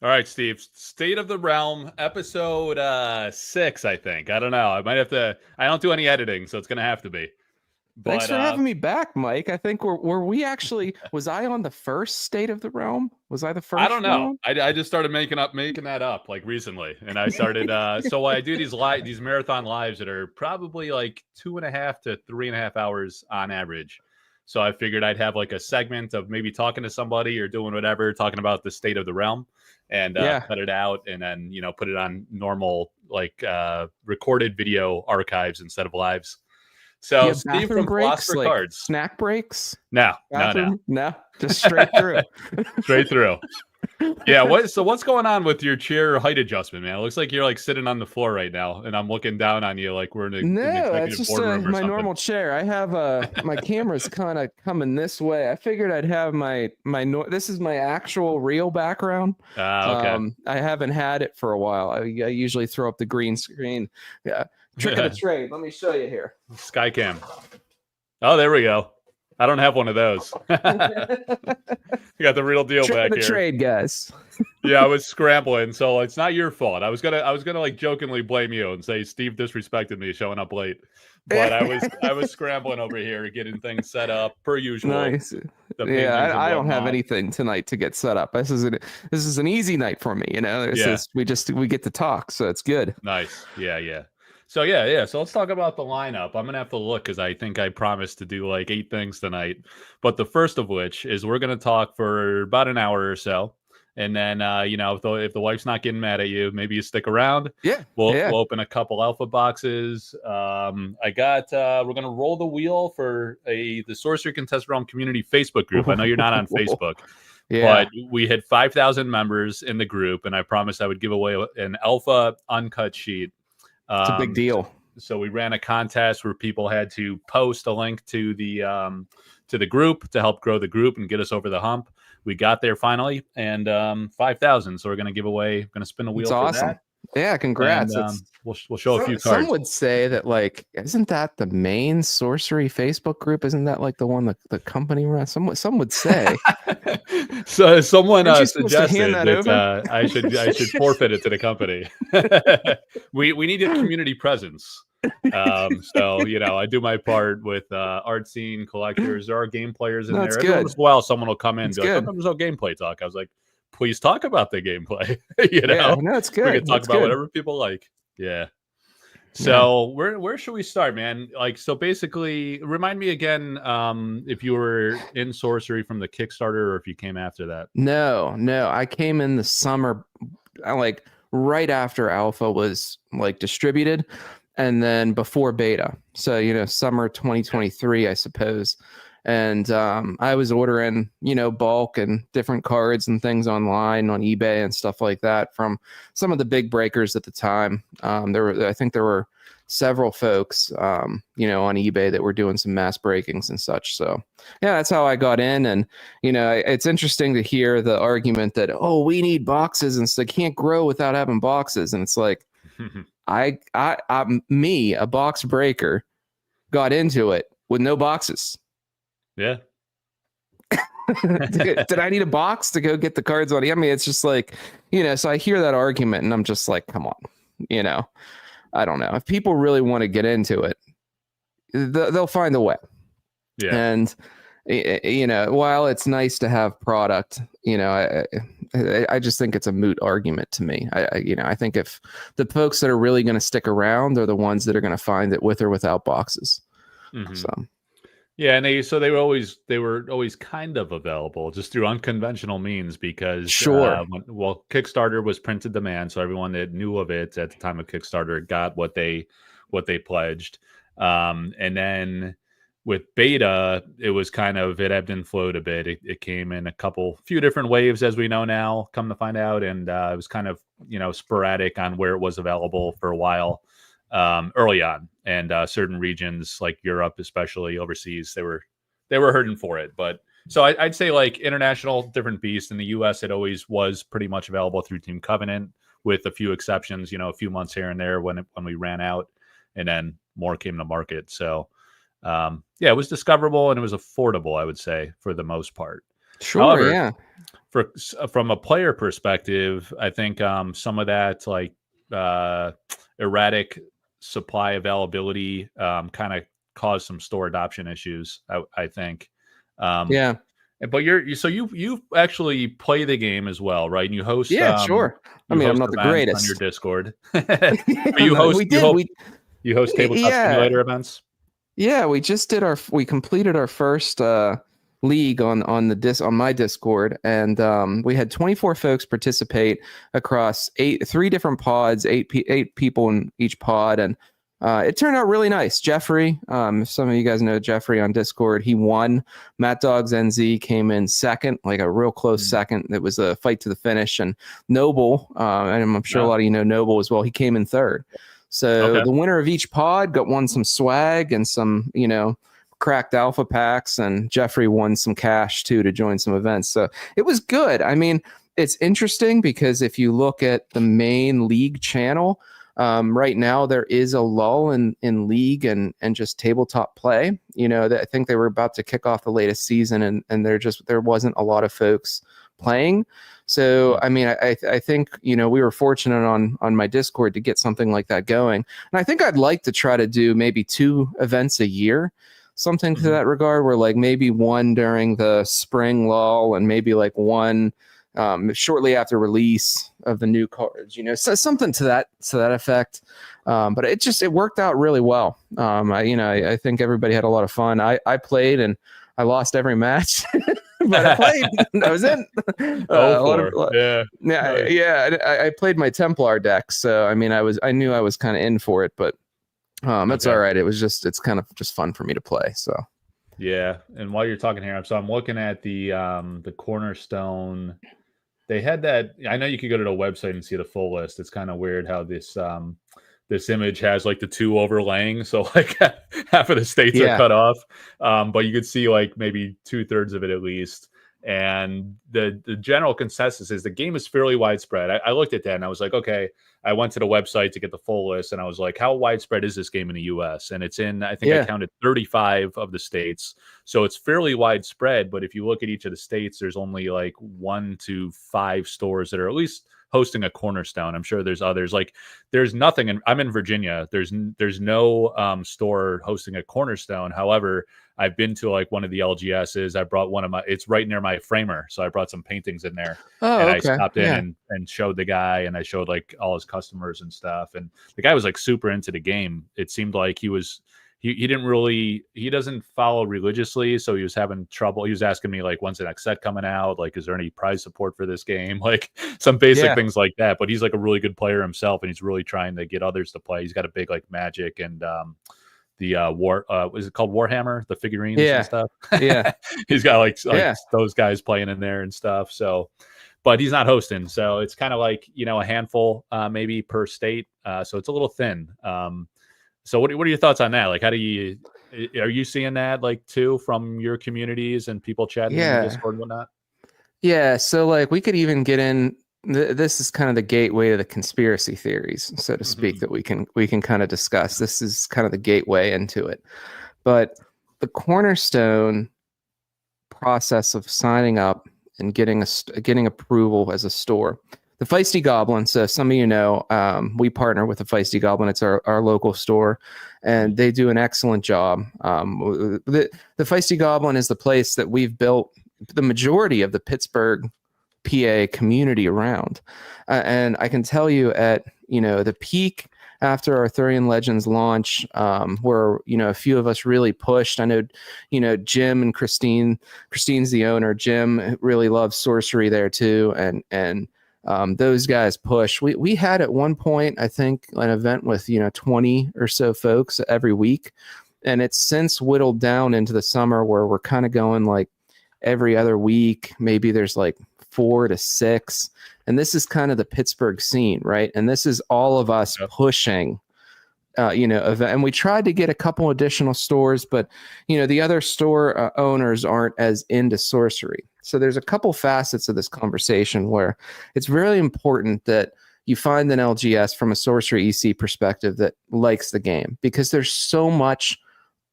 All right, Steve. State of the Realm, episode 6, I think. I don't know. I might have to. I don't do any editing, so it's gonna have to be. Thanks But for having me back, Mike. I think were we actually was I on the first State of the Realm? Was I the I first don't know. one? I just started making that up like recently, and I started. So I do these marathon lives that are probably like 2.5 to 3.5 hours on average. So I figured I'd have like a segment of maybe talking to somebody or doing whatever, talking about the state of the realm, and Yeah. cut it out, and then put it on normal like recorded video archives instead of lives. Do you So have Steve bathroom from breaks, Philosopher like Cards. snack breaks? No, no, Bathroom? No, just straight through. straight through. Yeah, what's going on with your chair height adjustment, man? It looks like you're like sitting on the floor right now, and I'm looking down on you like we're in an No, it's executive just boardroom or my something. normal chair. I have my camera's kind of coming this way. I figured I'd have this is my actual real background. Ah, okay. I haven't had it for a while. I usually throw up the green screen. Yeah, trick of the trade. Let me show you here. Skycam. Oh, there we go. I don't have one of those. You got the real deal Trick back of the here. trade, guys. Yeah, I was scrambling, so it's not your fault. I was gonna like jokingly blame you and say Steve disrespected me showing up late, but I was scrambling over here getting things set up per usual. Nice. The paintings Yeah, and I don't have whatnot. anything tonight to get set up. This is an easy night for me. We get to talk, so it's good. Nice. Yeah. So yeah. So let's talk about the lineup. I'm gonna have to look because I think I promised to do like 8 things tonight. But the first of which is we're gonna talk for about an hour or so. And then if the wife's not getting mad at you, maybe you stick around. Yeah. We'll open a couple alpha boxes. We're gonna roll the wheel for the Sorcery Contest Realm community Facebook group. I know you're not on Facebook. Yeah. But we hit 5,000 members in the group, and I promised I would give away an alpha uncut sheet. It's a big deal. So we ran a contest where people had to post a link to the group to help grow the group and get us over the hump. We got there finally, and 5,000. So we're going to spin the wheel for that. Yeah, congrats. And, we'll show a few cards. Some would say that, like, isn't that the main sorcery Facebook group? Isn't that like the one the company runs? Some would say. So someone suggested that I should forfeit it to the company. we need a community presence. So I do my part with art scene collectors. There are game players in there. Every once in a while, someone will come in and be like, "How come there's no gameplay talk?" I was like, "Please talk about the gameplay." Yeah, no, it's good. We can talk about whatever people like. Yeah. So where should we start, man? Like, so basically, remind me again if you were in sorcery from the Kickstarter or if you came after that. No, I came in the summer, like right after alpha was like distributed, and then before beta. So summer 2023, I suppose. And I was ordering, bulk and different cards and things online on eBay and stuff like that from some of the big breakers at the time. I think there were several folks, on eBay that were doing some mass breakings and such. So yeah, that's how I got in. And, it's interesting to hear the argument that, oh, we need boxes and so they can't grow without having boxes. And it's like, me, a box breaker, got into it with no boxes. Yeah. Did I need a box to go get the cards on? I mean, it's just like, so I hear that argument and I'm just like, come on, I don't know. If people really want to get into it, they'll find a way. Yeah. And, while it's nice to have product, I just think it's a moot argument to me. I think if the folks that are really going to stick around are the ones that are going to find it with or without boxes. Mm-hmm. So. Yeah, and they were always kind of available just through unconventional means because Kickstarter was printed demand, so everyone that knew of it at the time of Kickstarter got what they pledged, and then with beta, it was it ebbed and flowed a bit. It came in few different waves, as we know now, come to find out, and it was kind of sporadic on where it was available for a while. Early on, and certain regions like Europe, especially overseas, they were hurting for it. But so I'd say like international, different beast. In the US, it always was pretty much available through Team Covenant, with a few exceptions. A few months here and there when we ran out, and then more came to market. So it was discoverable and it was affordable, I would say, for the most part. Sure. However, Yeah. from a player perspective, I think some of that like erratic supply availability kind of caused some store adoption issues. I think. Um, Yeah. but you actually play the game as well, right? And Yeah. Sure. I you mean, I'm host not the events on your greatest. Discord. But Yeah, no, we did. you host tabletop Yeah. simulator events. Yeah, we completed our first league on my Discord, and we had 24 folks participate across three different pods, eight people in each pod, and it turned out really nice. Jeffrey, if some of you guys know Jeffrey on Discord, he won. Matt Dogs NZ came in second, like a real close second. It was a fight to the finish, and Noble, and I'm sure a lot of you know Noble as well. He came in third. So the winner of each pod won some swag and some, cracked alpha packs, and Jeffrey won some cash too to join some events. So it was good. I mean, it's interesting because if you look at the main league channel, right now there is a lull in league and just tabletop play. I think they were about to kick off the latest season, and there wasn't a lot of folks playing. So, I mean, I think, we were fortunate on my Discord to get something like that going. And I think I'd like to try to do maybe 2 events a year, something to that regard, where like maybe one during the spring lull and maybe like one shortly after release of the new cards, so something to that effect. But it worked out really well. I think everybody had a lot of fun. I played and I lost every match. But I played. I was in. I played my Templar deck, so I mean, I knew I was kind of in for it, but that's all right. It's kind of just fun for me to play. So yeah, and while you're talking here, so I'm looking at the Cornerstone. They had that. I know you could go to the website and see the full list. It's kind of weird how this image has like the 2 overlaying, so like half of the states are cut off, but you could see like maybe 2/3 of it at least. And the general consensus is the game is fairly widespread. I looked at that and I was like, okay. I went to the website to get the full list, and I was like, how widespread is this game in the U.S.? And it's in, I think I counted 35 of the states, so it's fairly widespread. But if you look at each of the states, there's only like 1 to 5 stores that are at least hosting a Cornerstone. I'm sure there's others. Like there's nothing, and I'm in Virginia. There's no store hosting a Cornerstone. However, I've been to like one of the LGSs. I brought it's right near my framer, so I brought some paintings in there. And I stopped in and showed the guy, and I showed like all his customers and stuff. And the guy was like super into the game. It seemed like he doesn't follow religiously, so he was having trouble. He was asking me like, when's the next set coming out? Like, is there any prize support for this game? Like some basic things like that. But he's like a really good player himself, and he's really trying to get others to play. He's got a big like Magic and the is it called Warhammer, the figurines and stuff. He's got like those guys playing in there and stuff. So, but he's not hosting, so it's kind of like a handful maybe per state. So it's a little thin. So what are your thoughts on that? Like, are you seeing that like too from your communities and people chatting in the Discord and whatnot? Yeah, so like we could even get in. This is kind of the gateway to the conspiracy theories, so to speak, that we can kind of discuss. This is kind of the gateway into it. But the Cornerstone process of signing up and getting approval as a store. The Feisty Goblin, so some of you know, we partner with the Feisty Goblin. It's our local store, and they do an excellent job. The Feisty Goblin is the place that we've built the majority of the Pittsburgh, PA community around. And I can tell you at, the peak after Arthurian Legends launch, where, a few of us really pushed. I know, Jim and Christine's the owner. Jim really loves sorcery there too. And those guys push. We had at one point, I think, an event with 20 or so folks every week, and it's since whittled down into the summer where we're kind of going like every other week. Maybe there's like 4 to 6, and this is kind of the Pittsburgh scene, right? And this is all of us pushing. And we tried to get a couple additional stores, but the other store owners aren't as into sorcery. So there's a couple facets of this conversation where it's really important that you find an LGS from a sorcery EC perspective that likes the game, because there's so much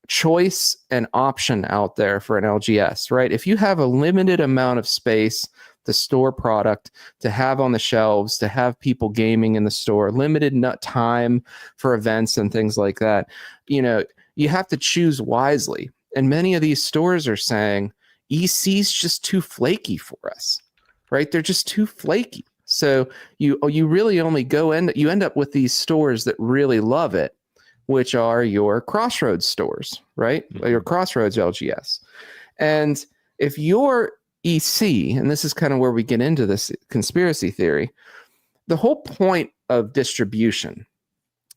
choice and option out there for an LGS, right? If you have a limited amount of space to store product, to have on the shelves, to have people gaming in the store, limited time for events and things like that, you have to choose wisely. And many of these stores are saying EC's just too flaky for us, right? They're just too flaky. So you really only you end up with these stores that really love it, which are your Crossroads stores, right? Mm-hmm. Your Crossroads LGS. And if you're EC, and this is kind of where we get into this conspiracy theory, the whole point of distribution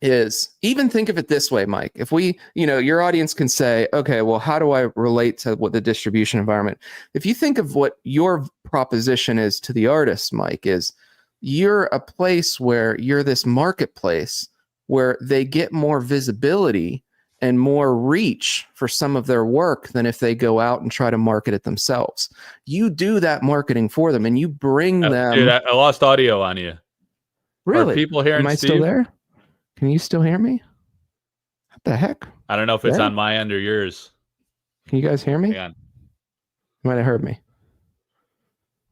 is, even think of it this way, Mike. If we, your audience can say, okay, well, how do I relate to what the distribution environment? If you think of what your proposition is to the artist, Mike, is you're a place where you're this marketplace where they get more visibility and more reach for some of their work than if they go out and try to market it themselves. You do that marketing for them, and you bring them. Dude, I lost audio on you. Really? Are people hearing Am I Steve? Still there? Can you still hear me? What the heck? I don't know if it's on my end or yours. Can you guys hear me? Hang on. You might have heard me.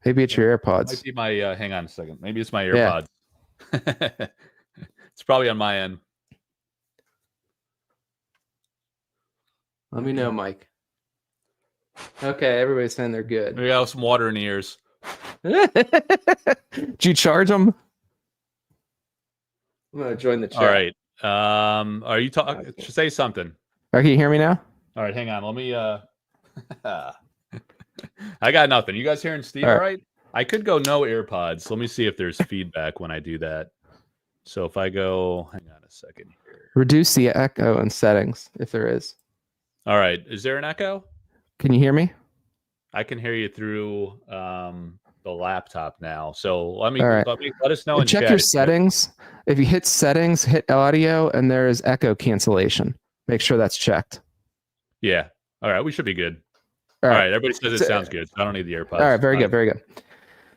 Maybe it's your AirPods. Might be my. Hang on a second. Maybe it's my AirPods. Yeah. It's probably on my end. Let me know, Mike. Okay, everybody's saying they're good. We got some water in the ears. Did you charge them? I'm gonna join the chat. All right. Are you talking? Say something. Can you hear me now? All right, hang on. Let me. I got nothing. You guys hearing Steve? All right. I could go no AirPods. Let me see if there's feedback when I do that. So if I go, hang on a second here. Reduce the echo and settings if there is. All right. Is there an echo? Can you hear me? I can hear you through the laptop now. So let us know. Check your settings. If you hit settings, hit audio, and there is echo cancellation. Make sure that's checked. Yeah. All right. We should be good. All right. Everybody says it sounds good. So I don't need the AirPods. All right. Very good. Very good.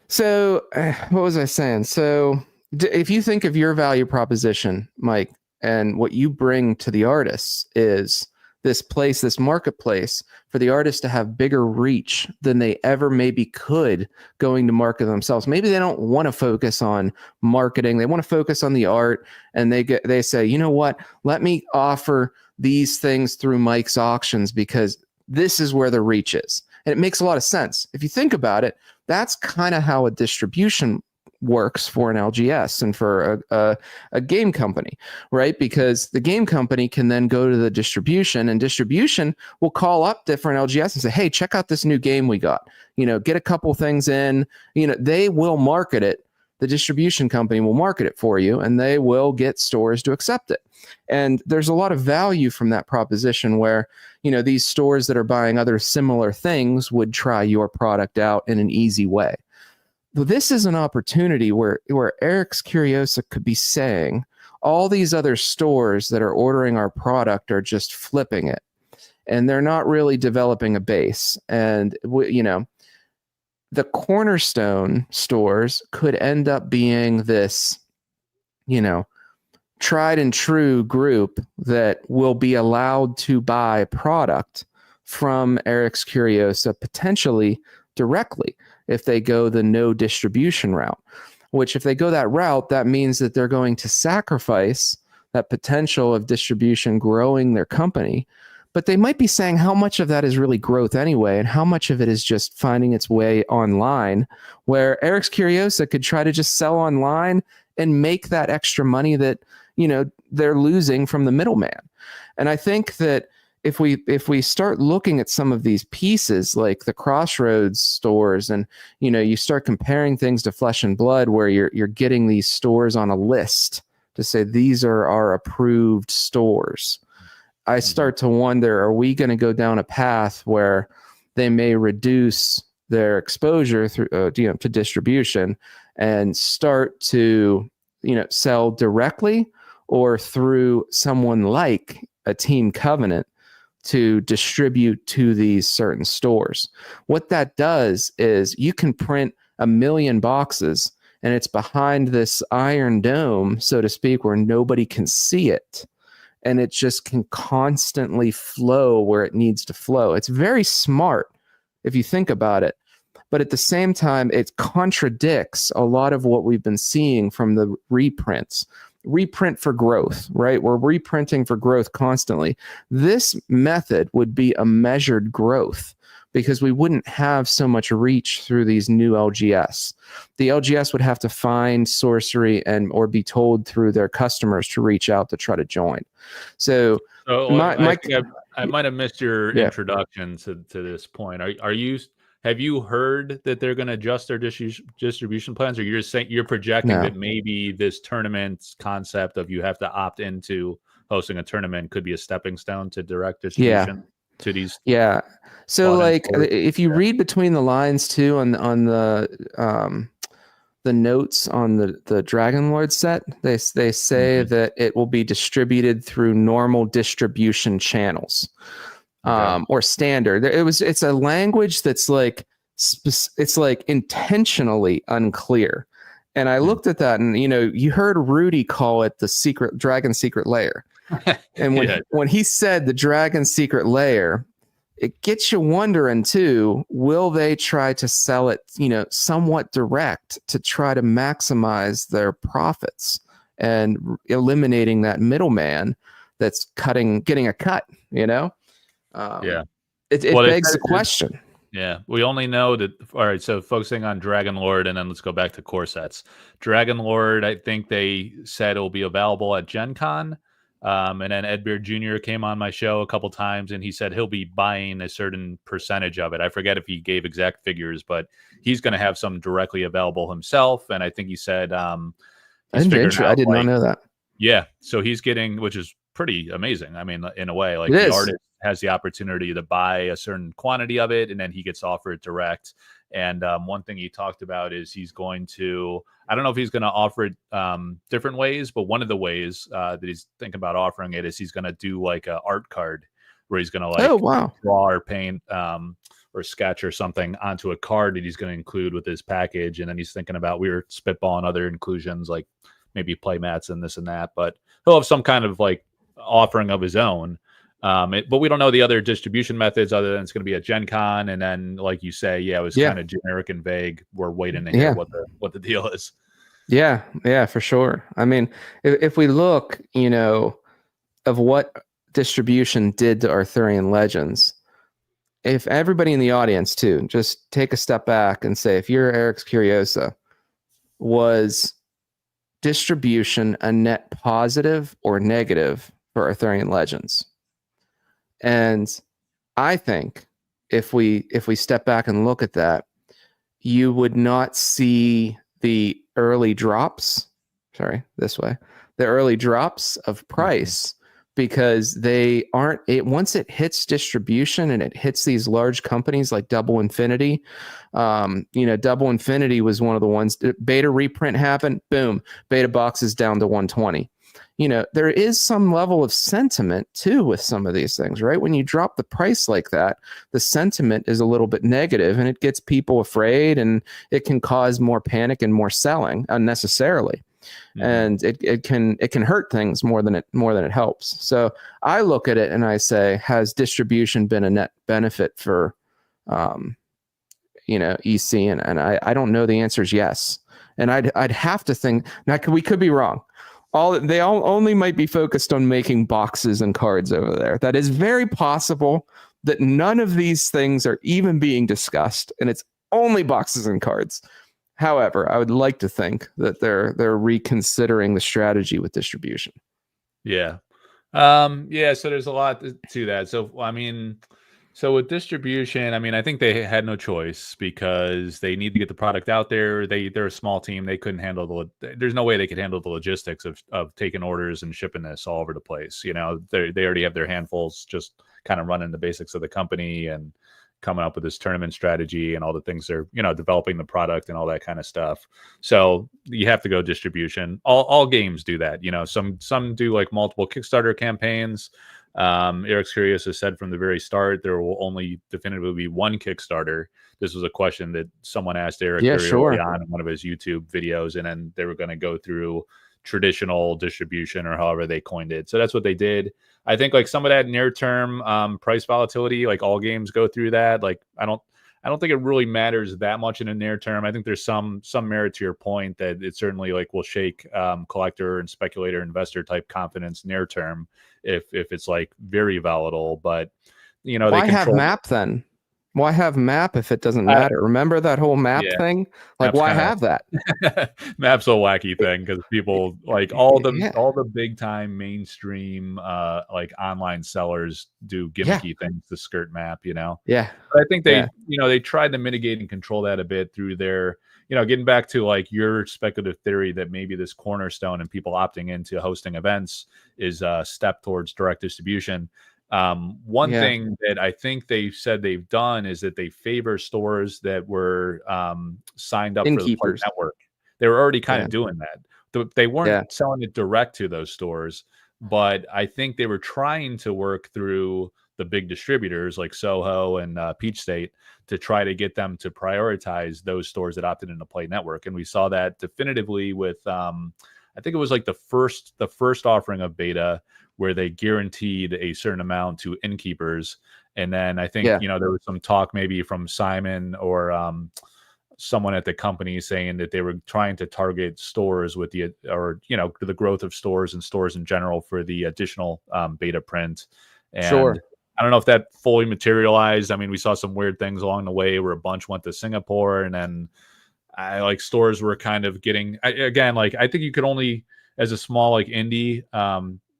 So what was I saying? So if you think of your value proposition, Mike, and what you bring to the artists is this place, this marketplace for the artists to have bigger reach than they ever maybe could going to market themselves. Maybe they don't want to focus on marketing. They want to focus on the art, and they say, you know what? Let me offer these things through Mike's auctions because this is where the reach is. And it makes a lot of sense. If you think about it, that's kind of how a distribution works for an LGS and for a game company, right? Because the game company can then go to the distribution, and distribution will call up different LGS and say, hey, check out this new game we got. Get a couple things in. They will market it. The distribution company will market it for you, and they will get stores to accept it. And there's a lot of value from that proposition where, these stores that are buying other similar things would try your product out in an easy way. This is an opportunity where Eric's Curiosa could be saying, all these other stores that are ordering our product are just flipping it, and they're not really developing a base. And, the cornerstone stores could end up being this, tried and true group that will be allowed to buy product from Eric's Curiosa potentially directly if they go the no distribution route, which if they go that route, that means that they're going to sacrifice that potential of distribution growing their company. But they might be saying how much of that is really growth anyway, and how much of it is just finding its way online, where Eric's Curiosa could try to just sell online and make that extra money that, they're losing from the middleman. And I think that if we start looking at some of these pieces like the Crossroads stores, and you start comparing things to Flesh and Blood, where you're getting these stores on a list to say these are our approved stores, I start to wonder, are we going to go down a path where they may reduce their exposure through to distribution and start to sell directly or through someone like a Team Covenant to distribute to these certain stores? What that does is you can print 1 million boxes, and it's behind this iron dome, so to speak, where nobody can see it. and it just can constantly flow where it needs to flow. It's very smart if you think about it. But at the same time, it contradicts a lot of what we've been seeing from the reprints. Reprint for growth, right? We're reprinting for growth constantly. This method would be a measured growth because we wouldn't have so much reach through these new LGS. The LGS would have to find Sorcery or be told through their customers to reach out to try to join. So I think I might have missed your introduction to this point. Have you heard that they're going to adjust their distribution plans, or you're saying you're projecting that maybe this tournament concept of you have to opt into hosting a tournament could be a stepping stone to direct distribution to these? Yeah. So like if you read between the lines too on the notes on the Dragon Lord set, they say that it will be distributed through normal distribution channels. Or standard. It's a language that's like it's like intentionally unclear. And I looked at that, and you heard Rudy call it the Dragon Secret Layer. And when he said the Dragon Secret Layer, it gets you wondering too, will they try to sell it, somewhat direct to try to maximize their profits and eliminating that middleman that's getting a cut, It begs the question. Yeah, we only know that. All right, so focusing on Dragon Lord, and then let's go back to core sets. Dragon Lord, I think they said it will be available at Gen Con. And then Ed Beard Jr. came on my show a couple times, and he said he'll be buying a certain percentage of it. I forget if he gave exact figures, but he's going to have some directly available himself. And I think he said I did not know that. Yeah, so he's getting, which is pretty amazing. I mean, in a way, like the artist has the opportunity to buy a certain quantity of it, and then he gets offered direct. And one thing he talked about is he's going to, I don't know if he's going to offer it different ways, but one of the ways that he's thinking about offering it is he's going to do like an art card where he's going to draw or paint or sketch or something onto a card that he's going to include with his package. And then he's thinking about, we were spitballing other inclusions like maybe play mats and this and that, but he'll have some kind of like offering of his own. But we don't know the other distribution methods other than it's going to be at Gen Con. And then, like you say, it was kind of generic and vague. We're waiting to hear what the deal is. Yeah, for sure. I mean, if we look, of what distribution did to Arthurian Legends, if everybody in the audience too, just take a step back and say, if you're Eric's Curiosa, was distribution a net positive or negative for Arthurian Legends? And I think if we step back and look at that, you would not see the early drops. The early drops of price, because they aren't. Once it hits distribution and it hits these large companies like Double Infinity, Double Infinity was one of the ones. Beta reprint happened. Boom, beta boxes down to 120. There is some level of sentiment too with some of these things, right? When you drop the price like that, the sentiment is a little bit negative and it gets people afraid, and it can cause more panic and more selling unnecessarily. And it can hurt things more than it helps. So I look at it and I say, has distribution been a net benefit for EC? And I don't know. The answer is yes. And I'd have to think, now we could be wrong. They only might be focused on making boxes and cards over there. That is very possible that none of these things are even being discussed, and it's only boxes and cards. However, I would like to think that they're reconsidering the strategy with distribution. Yeah. So there's a lot to that. So I mean, so with distribution, I mean, I think they had no choice because they need to get the product out there. They're a small team. They couldn't handle there's no way they could handle the logistics of taking orders and shipping this all over the place. They already have their handfuls just kind of running the basics of the company and coming up with this tournament strategy and all the things they're, developing the product and all that kind of stuff. So you have to go distribution. All games do that. Some do like multiple Kickstarter campaigns. Eric's Curious has said from the very start there will only definitively be one Kickstarter. This was a question that someone asked Eric early on in one of his YouTube videos, and then they were going to go through traditional distribution, or however they coined it. So that's what they did. I think like some of that near term price volatility, like all games go through that. Like I don't think it really matters that much in the near term. I think there's some merit to your point that it certainly like will shake collector and speculator investor type confidence near term if it's like very volatile. But you know, why they control have map then? Why have map if it doesn't matter? Remember that whole map thing? Like, why have that? Map's a wacky thing because people like all the big time mainstream like online sellers do gimmicky things to skirt map, you know. Yeah. But I think they they tried to mitigate and control that a bit through their, getting back to like your speculative theory that maybe this cornerstone and people opting into hosting events is a step towards direct distribution. One thing that I think they said they've done is that they favor stores that were signed up for the Play Network. They were already kind of doing that. They weren't selling it direct to those stores, but I think they were trying to work through the big distributors like Soho and Peach State to try to get them to prioritize those stores that opted into Play Network. And we saw that definitively with I think it was like the first offering of beta, where they guaranteed a certain amount to innkeepers. And then I think, there was some talk maybe from Simon or someone at the company saying that they were trying to target stores with the growth of stores and stores in general for the additional beta print. And I don't know if that fully materialized. I mean, we saw some weird things along the way where a bunch went to Singapore, and then stores were kind of getting, I think you could only, as a small like indie,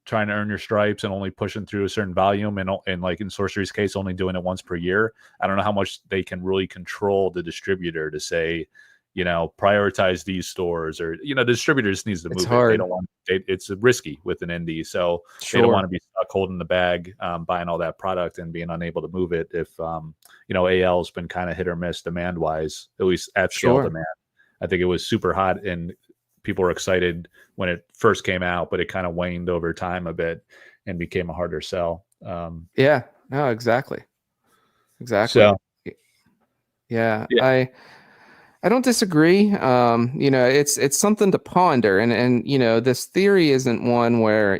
trying to earn your stripes and only pushing through a certain volume, and like in Sorcery's case, only doing it once per year. I don't know how much they can really control the distributor to say, prioritize these stores, or the distributor just needs to move it. They don't want it's risky with an indie, so they don't want to be stuck holding the bag, buying all that product and being unable to move it. If AL's been kind of hit or miss demand wise, at least at scale demand. I think it was super hot and people were excited when it first came out, but it kind of waned over time a bit and became a harder sell. Exactly. So, I don't disagree. It's something to ponder, and this theory isn't one where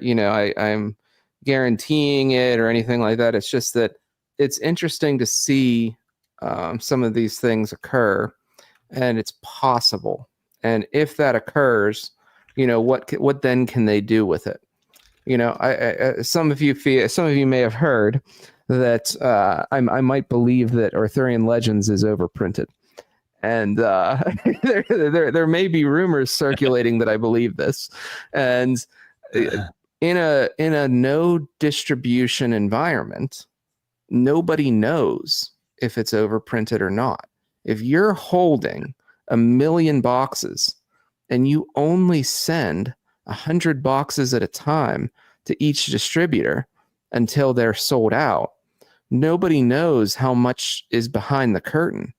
I'm guaranteeing it or anything like that. It's just that it's interesting to see some of these things occur, and it's possible. And if that occurs, what then can they do with it? Some of you may have heard that I might believe that Arthurian Legends is overprinted, and there may be rumors circulating that I believe this. And in a no distribution environment, nobody knows if it's overprinted or not. If you're holding 1 million boxes and you only send 100 boxes at a time to each distributor until they're sold out, nobody knows how much is behind the curtain.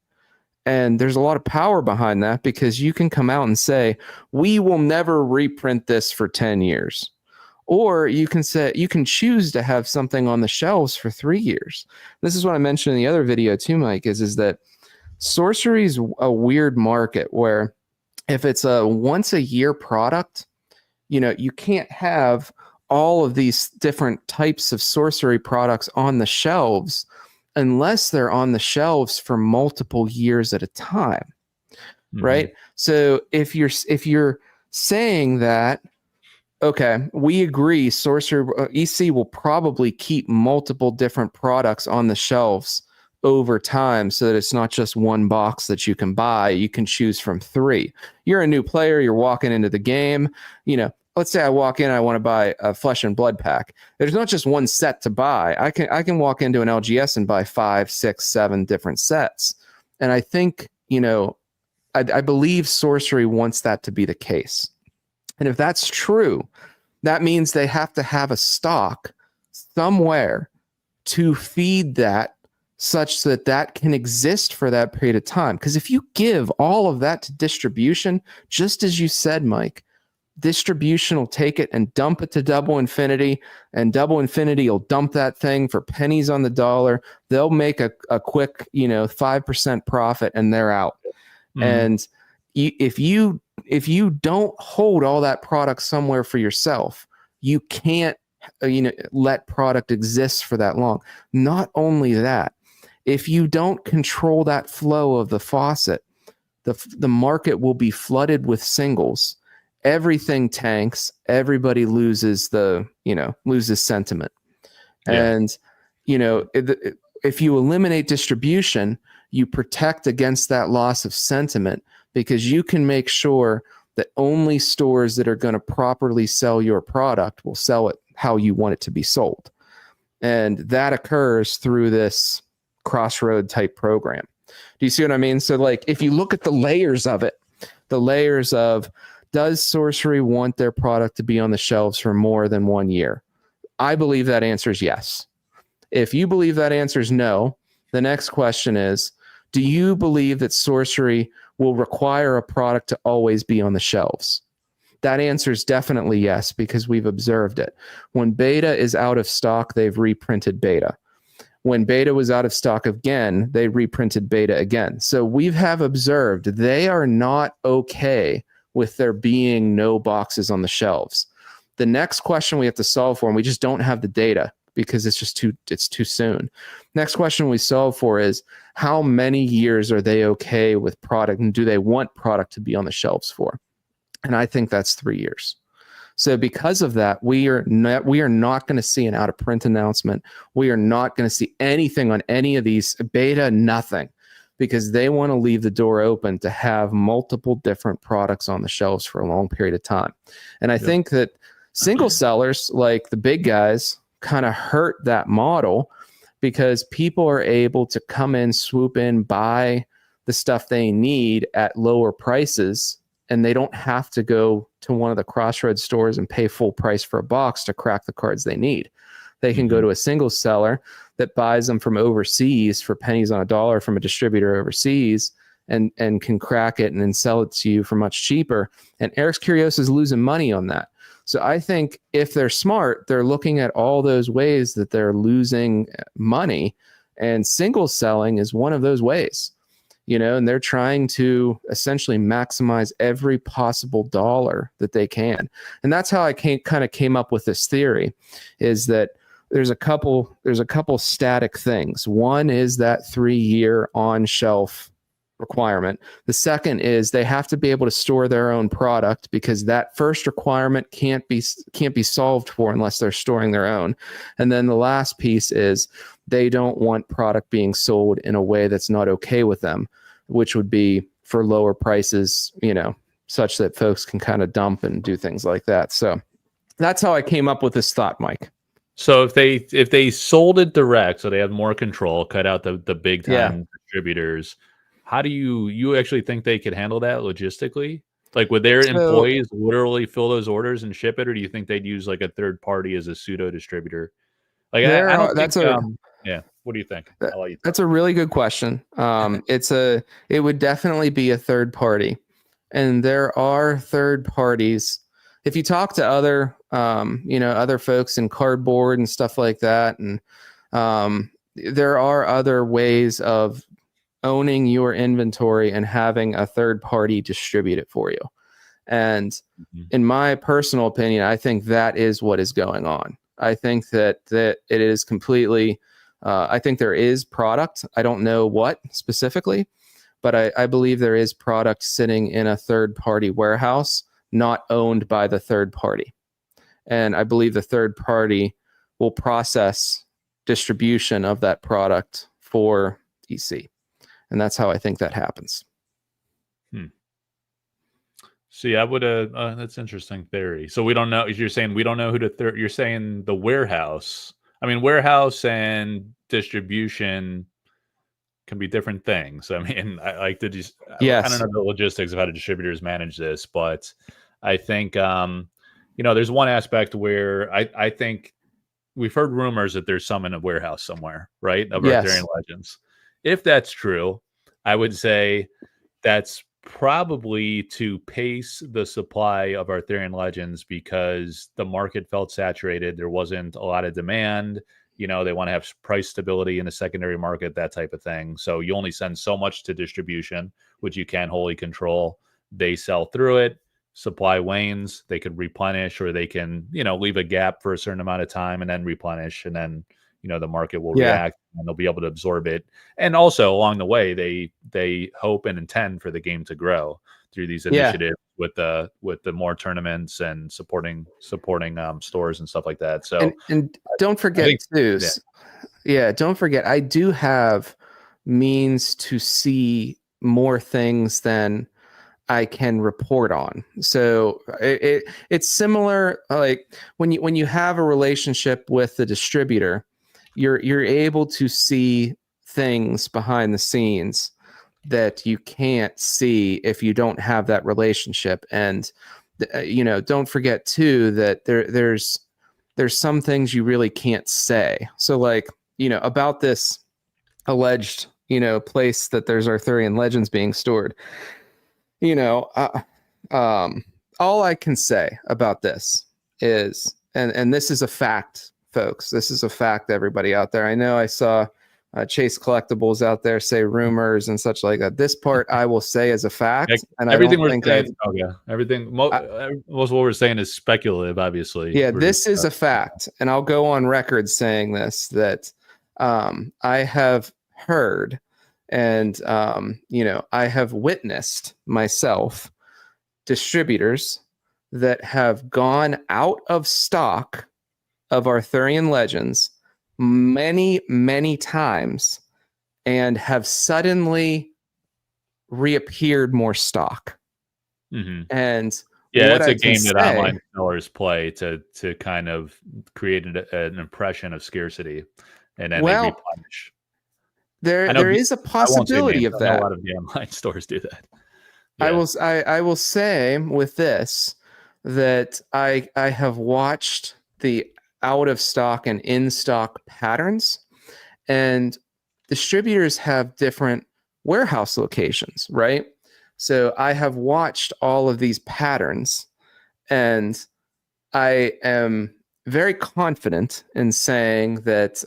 And there's a lot of power behind that, because you can come out and say, we will never reprint this for 10 years. Or you can choose to have something on the shelves for 3 years. This is what I mentioned in the other video too, Mike, is that Sorcery is a weird market where if it's a once a year product, you can't have all of these different types of Sorcery products on the shelves unless they're on the shelves for multiple years at a time. Right? So if you're saying that, okay, we agree Sorcery EC will probably keep multiple different products on the shelves over time, so that it's not just one box that you can buy. You can choose from 3. You're a new player, you're walking into the game, let's say I walk in, I want to buy a Flesh and Blood pack. There's not just one set to buy. I can walk into an LGS and buy 5, 6, 7 different sets. And I think, I believe Sorcery wants that to be the case. And if that's true, that means they have to have a stock somewhere to feed that, such that can exist for that period of time. Because if you give all of that to distribution, just as you said, Mike, distribution will take it and dump it to Double Infinity, and Double Infinity will dump that thing for pennies on the dollar. They'll make a quick 5% profit, and they're out. And if you don't hold all that product somewhere for yourself, you can't let product exist for that long. Not only that, if you don't control that flow of the faucet, the market will be flooded with singles. Everything tanks. Everybody loses loses sentiment. Yeah. And if you eliminate distribution, you protect against that loss of sentiment, because you can make sure that only stores that are going to properly sell your product will sell it how you want it to be sold. And that occurs through this crossroad type program. Do you see what I mean? So like, if you look at the layers of it, the layers of, does Sorcery want their product to be on the shelves for more than 1 year? I believe that answer is yes. If you believe that answer is no, the next question is, do you believe that Sorcery will require a product to always be on the shelves? That answer is definitely yes, because we've observed it. When beta is out of stock, they've reprinted beta. When beta was out of stock again, they reprinted beta again. So we have observed they are not okay with there being no boxes on the shelves. The next question we have to solve for, and we just don't have the data because it's too soon. Next question we solve for is, how many years are they okay with product, and do they want product to be on the shelves for? And I think that's 3 years. So because of that, we are not going to see an out of print announcement. We are not going to see anything on any of these beta, nothing, because they want to leave the door open to have multiple different products on the shelves for a long period of time. And I think that single sellers, like the big guys, kind of hurt that model, because people are able to come in, swoop in, buy the stuff they need at lower prices, and they don't have to go to one of the Crossroads stores and pay full price for a box to crack the cards they need. They can go to a single seller that buys them from overseas for pennies on a dollar from a distributor overseas, and can crack it and then sell it to you for much cheaper. And Eric's Curios is losing money on that. So I think if they're smart, they're looking at all those ways that they're losing money, and single selling is one of those ways. And they're trying to essentially maximize every possible dollar that they can. And that's how I kind of came up with this theory, is that there's a couple static things. One is that 3-year on shelf requirement. The second is they have to be able to store their own product, because that first requirement can't be solved for unless they're storing their own. And then the last piece is they don't want product being sold in a way that's not okay with them, which would be for lower prices, such that folks can kind of dump and do things like that. So that's how I came up with this thought, Mike. So if they sold it direct, so they have more control, cut out the big time distributors, how do you actually think they could handle that logistically? Like, would their employees literally fill those orders and ship it, or do you think they'd use like a third party as a pseudo distributor? Like, I don't think. Yeah. What do you think? That's a really good question. It would definitely be a third party, and there are third parties. If you talk to other folks in cardboard and stuff like that, and there are other ways of owning your inventory and having a third party distribute it for you. And in my personal opinion, I think that is what is going on. I think that it is completely, I think there is product. I don't know what specifically, but I believe there is product sitting in a third party warehouse, not owned by the third party. And I believe the third party will process distribution of that product for EC. And that's how I think that happens. See, I would that's interesting theory. So we don't know. You're saying we don't know who to you're saying the warehouse. I mean, warehouse and distribution can be different things. I mean, I like to just I don't know the logistics of how the distributors manage this, but I think there's one aspect where I think we've heard rumors that there's some in a warehouse somewhere, right? Of Arthurian Legends. If that's true, I would say that's probably to pace the supply of Arthurian Legends, because the market felt saturated. There wasn't a lot of demand. They want to have price stability in the secondary market, that type of thing. So you only send so much to distribution, which you can't wholly control. they sell through it, supply wanes, they could replenish, or they can, leave a gap for a certain amount of time and then replenish, and then the market will react and they'll be able to absorb it. And also along the way, they hope and intend for the game to grow through these initiatives with the more tournaments and supporting stores and stuff like that. So and don't forget too, don't forget, I do have means to see more things than I can report on. So it's similar, like when you have a relationship with the distributor, you're able to see things behind the scenes that you can't see if you don't have that relationship. And don't forget too that there's some things you really can't say. So like, about this alleged, place that there's Arthurian legends being stored, all I can say about this is, and this is a fact, folks, this is a fact, everybody out there. I know I saw Chase Collectibles out there say rumors and such like that. This part I will say as a fact, and everything I don't think everything most of what we're saying is speculative, obviously. This is a fact, and I'll go on record saying this, that I have heard and I have witnessed myself distributors that have gone out of stock of Arthurian legends many, many times and have suddenly reappeared more stock. Mm-hmm. And it's a game that online sellers play to kind of create an impression of scarcity, and then they replenish. There is a possibility of that. A lot of the online stores do that. I will say with this that I have watched the out of stock and in stock patterns, and distributors have different warehouse locations, right? So I have watched all of these patterns, and I am very confident in saying that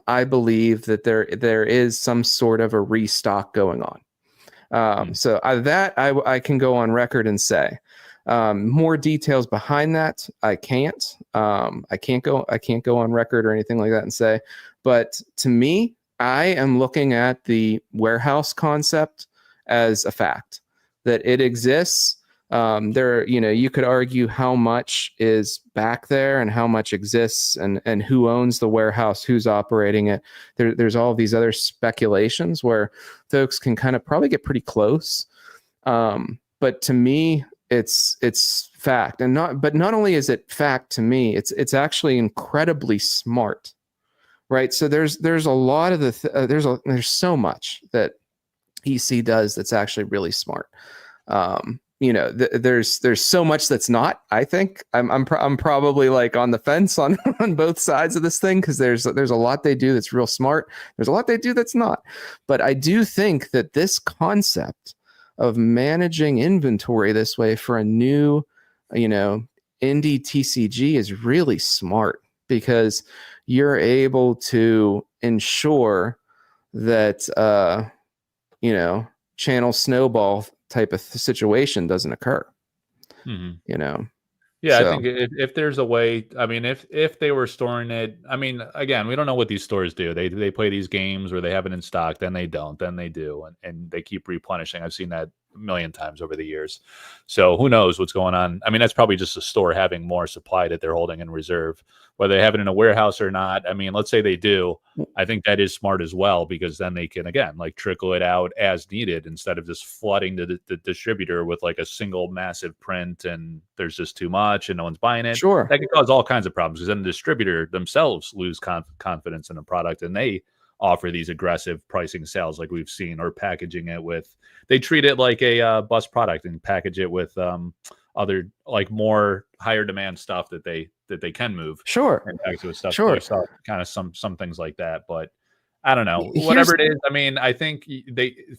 I believe that there is some sort of a restock going on. So I can go on record and say. More details behind that, I can't. I can't go on record or anything like that and say. But to me, I am looking at the warehouse concept as a fact that it exists. You could argue how much is back there and how much exists, and who owns the warehouse, who's operating it. There's all these other speculations where folks can kind of probably get pretty close. But to me, it's fact, and not only is it fact to me, it's actually incredibly smart, right? So there's a lot of there's so much that EC does that's actually really smart. There's so much that's not. I think I'm probably like on the fence on both sides of this thing, because there's a lot they do that's real smart. There's a lot they do that's not. But I do think that this concept of managing inventory this way for a new, indie TCG is really smart, because you're able to ensure that, channel snowball type of situation doesn't occur. Mm-hmm. I think if there's a way, I mean, if they were storing it, I mean, again, we don't know what these stores do. They play these games where they have it in stock, then they don't, then they do, and they keep replenishing. I've seen that a million times over the years. So who knows what's going on? I mean, that's probably just a store having more supply that they're holding in reserve, whether they have it in a warehouse or not. I mean, let's say they do. I think that is smart as well, because then they can, again, like trickle it out as needed, instead of just flooding the distributor with like a single massive print and there's just too much and no one's buying it. Sure. That could cause all kinds of problems, because then the distributor themselves lose confidence in the product, and they offer these aggressive pricing sales like we've seen, or packaging it with, they treat it like a bust product and package it with other, like, more higher demand stuff that they can move. Sure. And package it with stuff. Sure. So kind of some things like that. But I don't know. Whatever it is, I mean, I think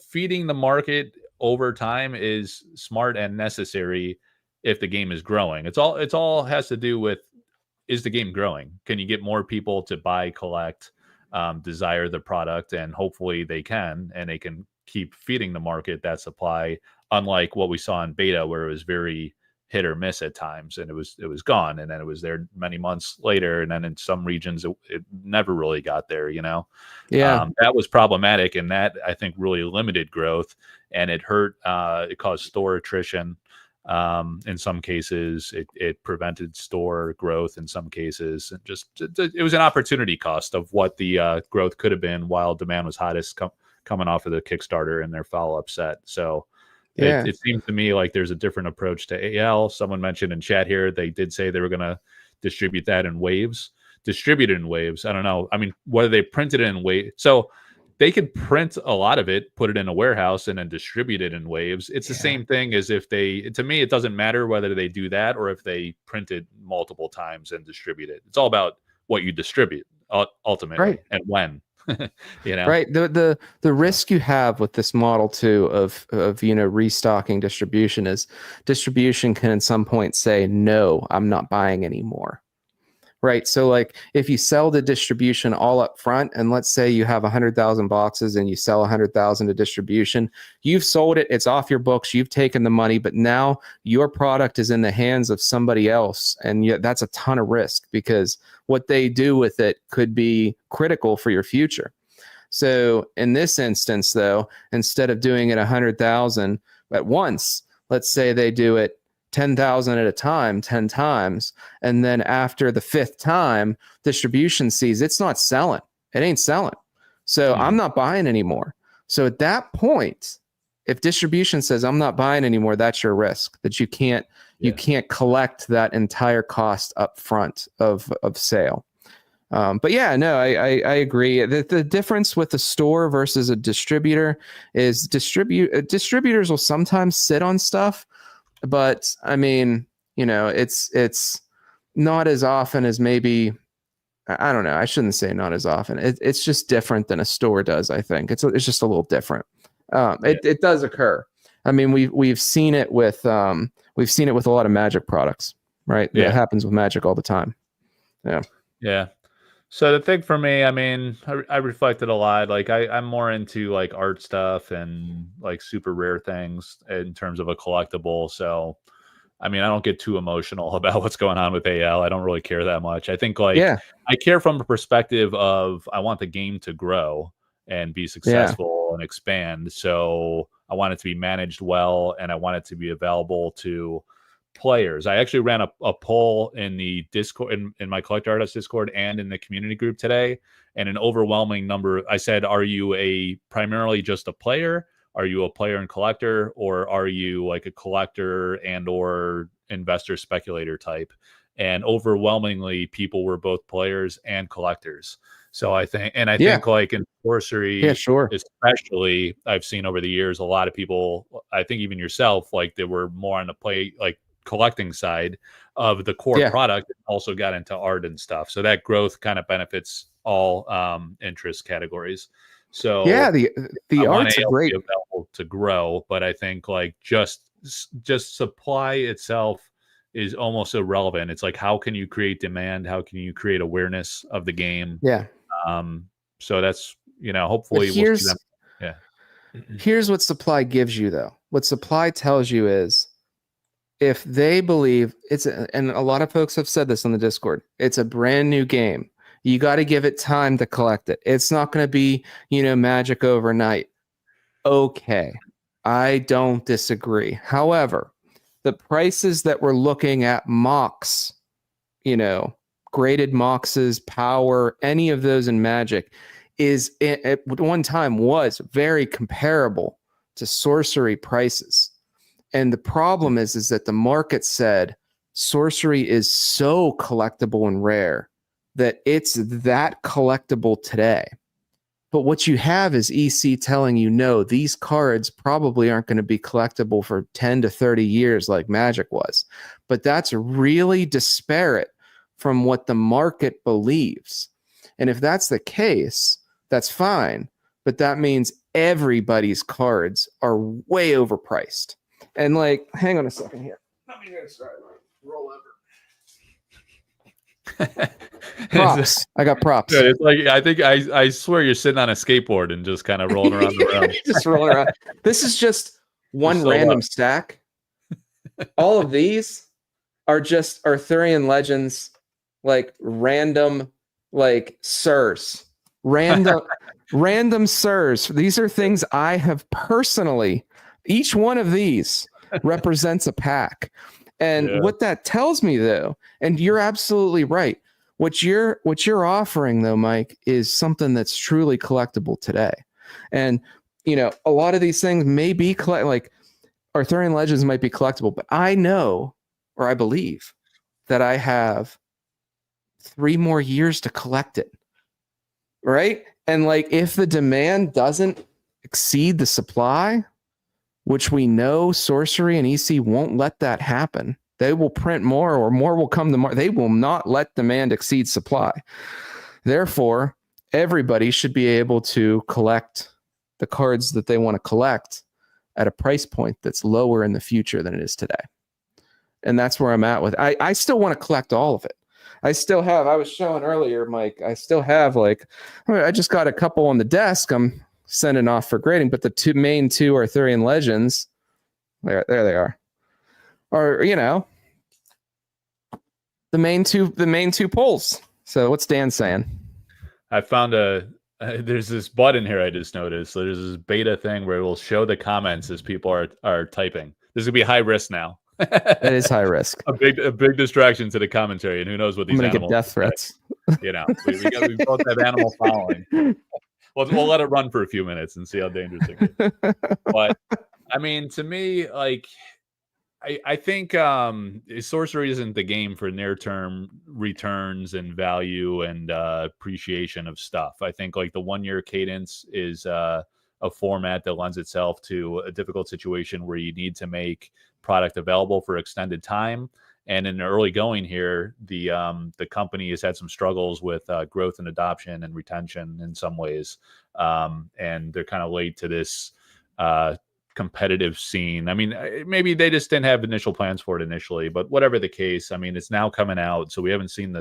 feeding the market over time is smart and necessary if the game is growing. It's all has to do with, is the game growing? Can you get more people to buy, collect, desire the product? And hopefully they can, and they can keep feeding the market that supply unlike what we saw in beta, where it was very hit or miss at times, and it was gone, and then it was there many months later, and then in some regions it never really got there. That was problematic, and that I think really limited growth, and it hurt. It caused store attrition. In some cases, it prevented store growth. In some cases, and it was an opportunity cost of what the growth could have been while demand was hottest coming off of the Kickstarter and their follow-up set. So it seems to me like there's a different approach to AL. Someone mentioned in chat here, they did say they were going to distribute that in waves. Distribute it in waves. I don't know. I mean, whether they printed it in waves. So they could print a lot of it, put it in a warehouse, and then distribute it in waves. It's the same thing as if to me, it doesn't matter whether they do that or if they print it multiple times and distribute it. It's all about what you distribute ultimately, and when. Right. The risk you have with this model too of restocking distribution is distribution can at some point say, no, I'm not buying anymore. Right. So like if you sell the distribution all up front, and let's say you have 100,000 boxes and you sell 100,000 to distribution, you've sold it, it's off your books, you've taken the money, but now your product is in the hands of somebody else. And yet that's a ton of risk, because what they do with it could be critical for your future. So in this instance, though, instead of doing it 100,000 at once, let's say they do it 10,000 at a time, 10 times. And then after the 5th time, distribution sees it's not selling. It ain't selling. So I'm not buying anymore. So at that point, if distribution says I'm not buying anymore, that's your risk, that you can't collect that entire cost up front of sale. But yeah, no, I agree. The difference with a store versus a distributor is distributors will sometimes sit on stuff, but I mean, it's not as often as maybe, I don't know. I shouldn't say not as often. It's just different than a store does. I think it's just a little different. It does occur. I mean, we've seen it with a lot of Magic products, right? Yeah. It happens with Magic all the time. Yeah. Yeah. So the thing for me, I mean, I reflected a lot. Like I'm more into like art stuff and like super rare things in terms of a collectible. So, I mean, I don't get too emotional about what's going on with AL. I don't really care that much. I think I care from a perspective of I want the game to grow and be successful and expand. So I want it to be managed well, and I want it to be available to players. I actually ran a poll in the Discord, in my Collector Artist Discord, and in the community group today, and an overwhelming number. I said, are you primarily just a player? Are you a player and collector, or are you like a collector and or investor speculator type? And overwhelmingly, people were both players and collectors. So I think like in sorcery, especially, I've seen over the years a lot of people. I think even yourself, like they were more on the collecting side of the core product, and also got into art and stuff. So that growth kind of benefits all interest categories. So the art's a great available to grow, but I think like just supply itself is almost irrelevant. It's like, how can you create demand? How can you create awareness of the game? Yeah. So that's, hopefully we'll see them. Yeah. Here's what supply gives you, though. What supply tells you is, if they believe and a lot of folks have said this on the Discord, it's a brand new game. You got to give it time to collect it. It's not going to be, magic overnight. Okay. I don't disagree. However, the prices that we're looking at mocks, graded moxes, power, any of those in Magic is at one time was very comparable to sorcery prices. And the problem is that the market said sorcery is so collectible and rare that it's that collectible today. But what you have is EC telling you, no, these cards probably aren't going to be collectible for 10 to 30 years like Magic was. But that's really disparate from what the market believes. And if that's the case, that's fine. But that means everybody's cards are way overpriced. And hang on a second here. Let me roll over. Props. I got props. It's like, I swear you're sitting on a skateboard and just kind of rolling around the room. Just rolling around. This is just one random stack. All of these are just Arthurian Legends, like random, like sirs, random sirs. These are things I have personally. Each one of these represents a pack, and what that tells me, though, and you're absolutely right. What you're offering, though, Mike, is something that's truly collectible today, and a lot of these things may be like Arthurian Legends might be collectible, but I know, or I believe, that I have 3 more years to collect it. Right? And like, if the demand doesn't exceed the supply, which we know Sorcery and EC won't let that happen. They will print more, or more will come to market. They will not let demand exceed supply. Therefore, everybody should be able to collect the cards that they want to collect at a price point that's lower in the future than it is today. And that's where I'm at with it. I still want to collect all of it. I still have, I was showing earlier, Mike, I still have I just got a couple on the desk I'm sending off for grading, but the main two Arthurian Legends, there they are the main two polls. So what's Dan saying? I found there's this button here I just noticed. So there's this beta thing where it will show the comments as people are typing. This is gonna be high risk now. That is high risk. A big distraction to the commentary, and who knows what these animals. I'm gonna get death threats. We both have animal following. We'll let it run for a few minutes and see how dangerous it gets. But I mean, to me, like, I think Sorcery isn't the game for near-term returns and value and appreciation of stuff. I think like the 1 year cadence is a format that lends itself to a difficult situation where you need to make product available for extended time. And in the early going here, the company has had some struggles with growth and adoption and retention in some ways, and they're kind of late to this competitive scene. I mean, maybe they just didn't have initial plans for it initially, but whatever the case, I mean, it's now coming out, so we haven't seen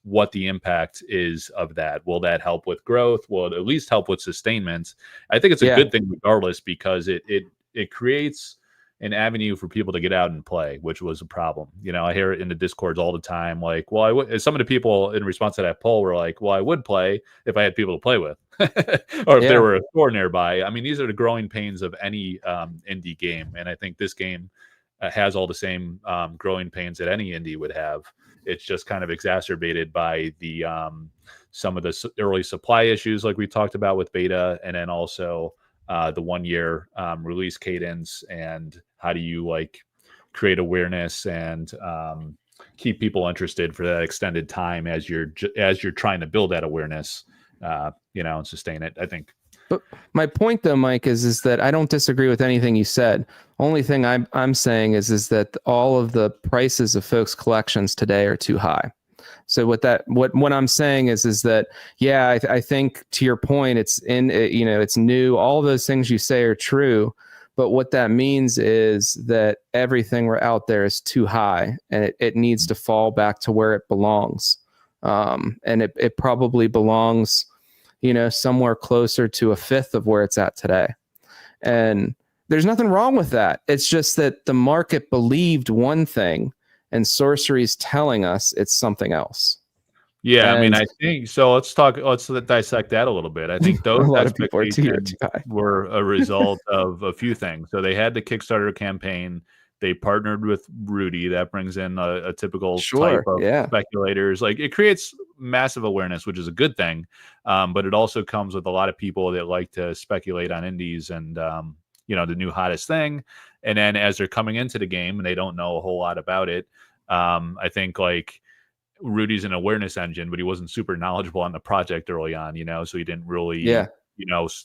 what the impact is of that. Will that help with growth? Will it at least help with sustainment? I think it's a good thing regardless, because it creates an avenue for people to get out and play, which was a problem. I hear it in the Discords all the time. Like, well, I would. Some of the people in response to that poll were like, well, I would play if I had people to play with, or if there were a store nearby. I mean, these are the growing pains of any indie game. And I think this game has all the same growing pains that any indie would have. It's just kind of exacerbated by the some of the early supply issues like we talked about with beta, and then also the 1 year release cadence, and how do you create awareness and keep people interested for that extended time as you're trying to build that awareness, and sustain it, I think. But my point, though, Mike, is that I don't disagree with anything you said. Only thing I'm saying is that all of the prices of folks' collections today are too high. So what I'm saying is that, I think to your point, it's new. All those things you say are true, but what that means is that everything we're out there is too high, and it needs to fall back to where it belongs. And it probably belongs, somewhere closer to a fifth of where it's at today. And there's nothing wrong with that. It's just that the market believed one thing, and Sorcery's telling us it's something else. Yeah, I mean, I think so. Let's dissect that a little bit. I think those expectations were a result of a few things. So they had the Kickstarter campaign. They partnered with Rudy. That brings in a typical type of speculators. Like, it creates massive awareness, which is a good thing. But it also comes with a lot of people that like to speculate on indies and the new hottest thing. And then as they're coming into the game and they don't know a whole lot about it, I think Rudy's an awareness engine, but he wasn't super knowledgeable on the project early on, so he didn't really,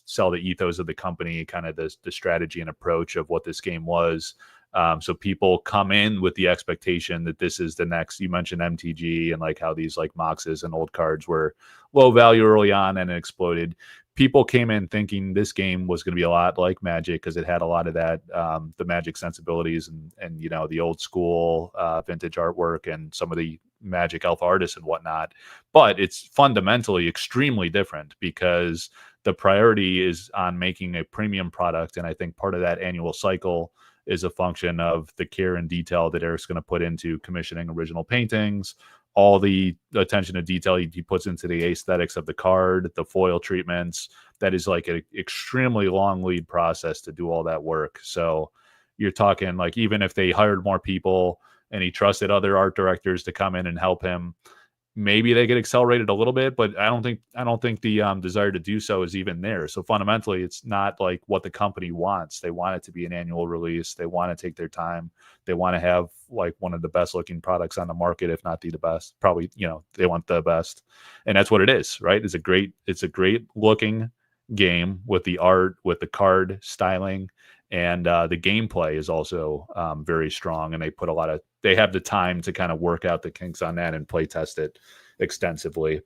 sell the ethos of the company, kind of the strategy and approach of what this game was. So people come in with the expectation that this is the next. You mentioned MTG and how these Moxes and old cards were low value early on and it exploded. People came in thinking this game was going to be a lot like Magic, because it had a lot of that, the Magic sensibilities and the old school vintage artwork and some of the Magic alpha artists and whatnot. But it's fundamentally extremely different, because the priority is on making a premium product. And I think part of that annual cycle is a function of the care and detail that Eric's going to put into commissioning original paintings, all the attention to detail he puts into the aesthetics of the card, the foil treatments. That is like an extremely long lead process to do all that work. So you're talking like, even if they hired more people and he trusted other art directors to come in and help him, maybe they get accelerated a little bit, but I don't think the desire to do so is even there. So fundamentally, it's not like what the company wants. They want it to be an annual release. They want to take their time. They want to have like one of the best looking products on the market, if not the best. Probably, they want the best, and that's what it is, right? It's a great looking game with the art, with the card styling, and the gameplay is also very strong. And they have the time to kind of work out the kinks on that and play test it extensively.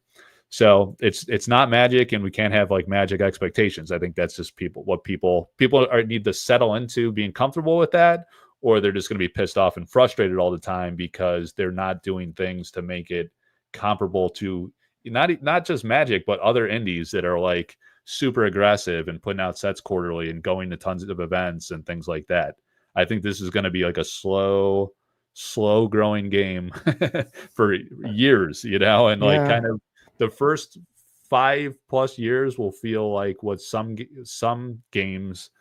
So it's not Magic, and we can't have like Magic expectations. I think that's just people need to settle into being comfortable with that, or they're just going to be pissed off and frustrated all the time because they're not doing things to make it comparable to not just Magic, but other indies that are like super aggressive and putting out sets quarterly and going to tons of events and things like that. I think this is going to be like a slow growing game for years, and like kind of the first 5+ years will feel like what some games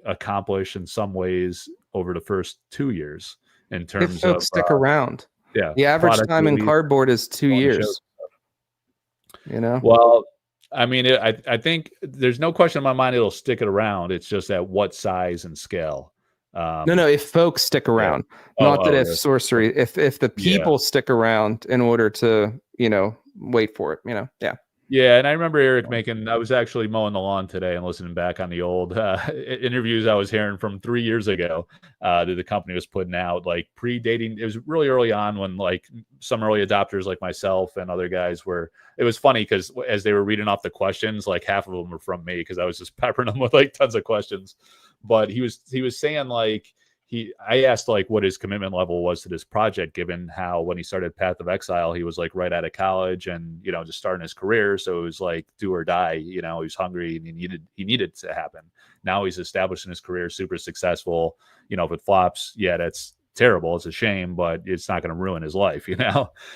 accomplish in some ways over the first 2 years in terms if folks of stick around. Yeah, the average time in cardboard is 2 years. Well, I mean, I think there's no question in my mind it'll stick it around. It's just at what size and scale. No, if folks stick around, if sorcery, if the people stick around in order to, wait for it, yeah. Yeah, and I remember Eric I was actually mowing the lawn today and listening back on the old interviews I was hearing from 3 years ago that the company was putting out, like predating. It was really early on when like some early adopters like myself and other guys were. It was funny because as they were reading off the questions, like half of them were from me because I was just peppering them with like tons of questions. But he was saying like, I asked like what his commitment level was to this project, given how when he started Path of Exile, he was like right out of college and, just starting his career. So it was like do or die, he was hungry and he needed to happen. Now he's established in his career, super successful. If it flops, that's terrible. It's a shame, but it's not going to ruin his life,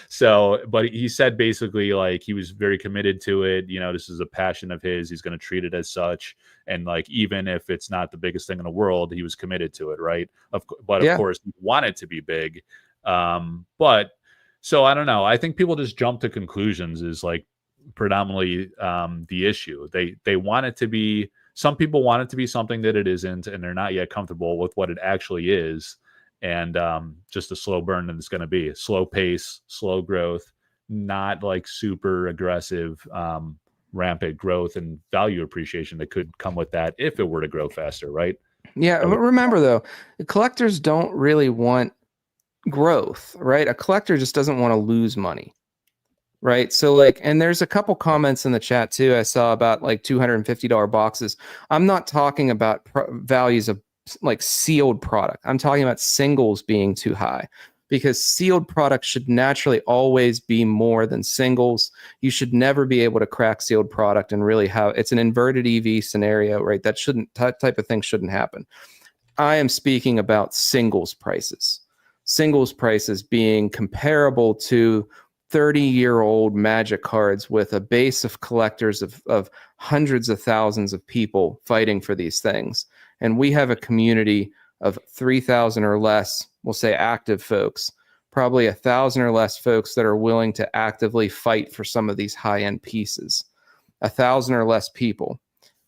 So, but he said basically like he was very committed to it. This is a passion of his. He's going to treat it as such. And like, even if it's not the biggest thing in the world, he was committed to it. Right. Of course, he wanted to be big. But so I don't know. I think people just jump to conclusions is like predominantly the issue. They want it to be, some people want it to be something that it isn't, and they're not yet comfortable with what it actually is. And just a slow burn that it's going to be a slow pace, slow growth, not like super aggressive, rampant growth and value appreciation that could come with that if it were to grow faster, right? Yeah, but remember though, collectors don't really want growth, right? A collector just doesn't want to lose money, right? So like, and there's a couple comments in the chat too I saw about like $250 boxes. I'm not talking about values of like sealed product. I'm talking about singles being too high, because sealed product should naturally always be more than singles. You should never be able to crack sealed product and really have, it's an inverted EV scenario, right? That type of thing shouldn't happen. I am speaking about singles prices being comparable to 30-year-old Magic cards with a base of collectors of hundreds of thousands of people fighting for these things. And we have a community of 3,000 or less, we'll say active folks, probably 1,000 or less folks that are willing to actively fight for some of these high-end pieces. 1,000 or less people.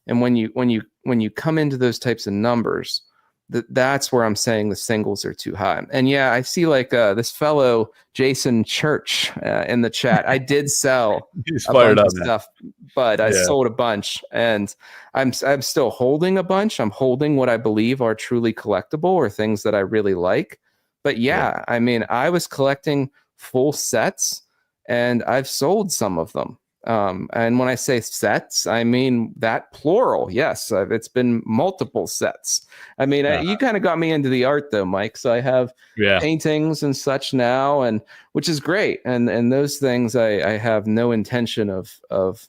And when you come into those types of numbers, that's where I'm saying the singles are too high. And yeah, I see like this fellow Jason Church in the chat. I did sell a bunch of stuff, but I sold a bunch, and I'm still holding a bunch. I'm holding what I believe are truly collectible or things that I really like. But yeah, I mean, I was collecting full sets, and I've sold some of them. And when I say sets, I mean that plural. Yes, it's been multiple sets. I mean, you kind of got me into the art though, Mike. So I have paintings and such now, and which is great. And those things I have no intention of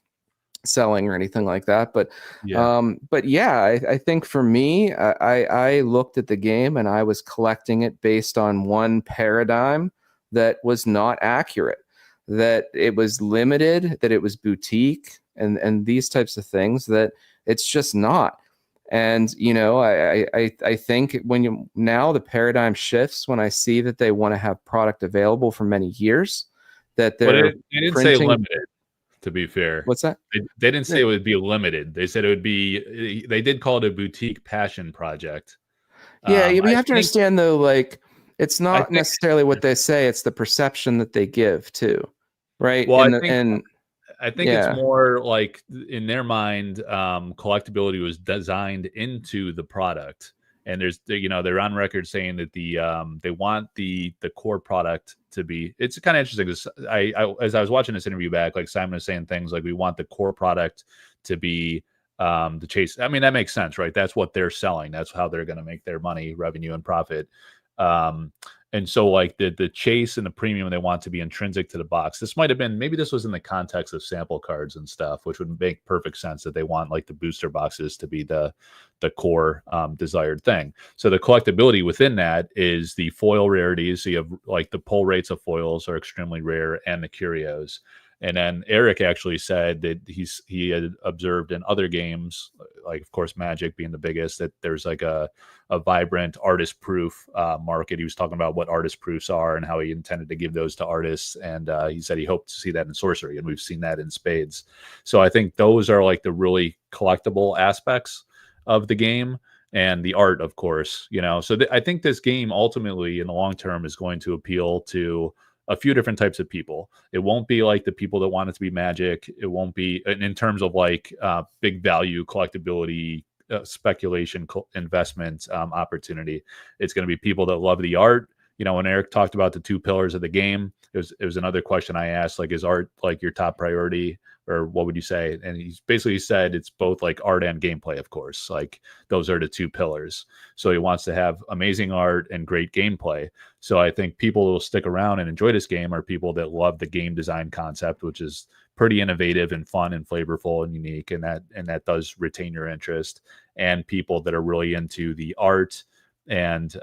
selling or anything like that. But Yeah. yeah, I think for me, I looked at the game and I was collecting it based on one paradigm that was not accurate, that it was limited, that it was boutique, and these types of things that it's just not. And I think now the paradigm shifts when I see that they want to have product available for many years, that But they're they didn't say printing. limited, to be fair. What's that? They didn't say it would be limited. They said it would be, they did call it a boutique passion project. Yeah, you I have to think, understand though, like it's I not think, necessarily what they say; it's the perception that they give too, right? well, I think it's Yeah, more like in their mind, collectability was designed into the product, and they're on record saying that they want the core product to be. It's kind of interesting because as I was watching this interview back, like Simon was saying things like we want the core product to be the chase. I mean, that makes sense, right? That's what they're selling. That's how they're going to make their money, revenue, and profit. Um, and so like the chase and the premium they want to be intrinsic to the box. This might have been, maybe this was in the context of sample cards and stuff, which would make perfect sense that they want like the booster boxes to be the core desired thing. So the collectability within that is the foil rarities. So you have like the pull rates of foils are extremely rare, and the curios. And then Eric actually said that he had observed in other games, like of course Magic being the biggest, that there's like a vibrant artist proof market. He was talking about what artist proofs are and how he intended to give those to artists. And he said he hoped to see that in Sorcery, and we've seen that in spades. So I think those are like the really collectible aspects of the game, and the art, of course. So I think this game ultimately in the long term is going to appeal to a few different types of people. It won't be like the people that want it to be Magic. It won't be in terms of like big value collectability, speculation, investment opportunity. It's going to be people that love the art. When Eric talked about the two pillars of the game, it was another question I asked, like, is art like your top priority, or what would you say? And he's basically said it's both like art and gameplay, of course. Like those are the two pillars. So he wants to have amazing art and great gameplay. So I think people who will stick around and enjoy this game are people that love the game design concept, which is pretty innovative and fun and flavorful and unique, and that does retain your interest. And people that are really into the art and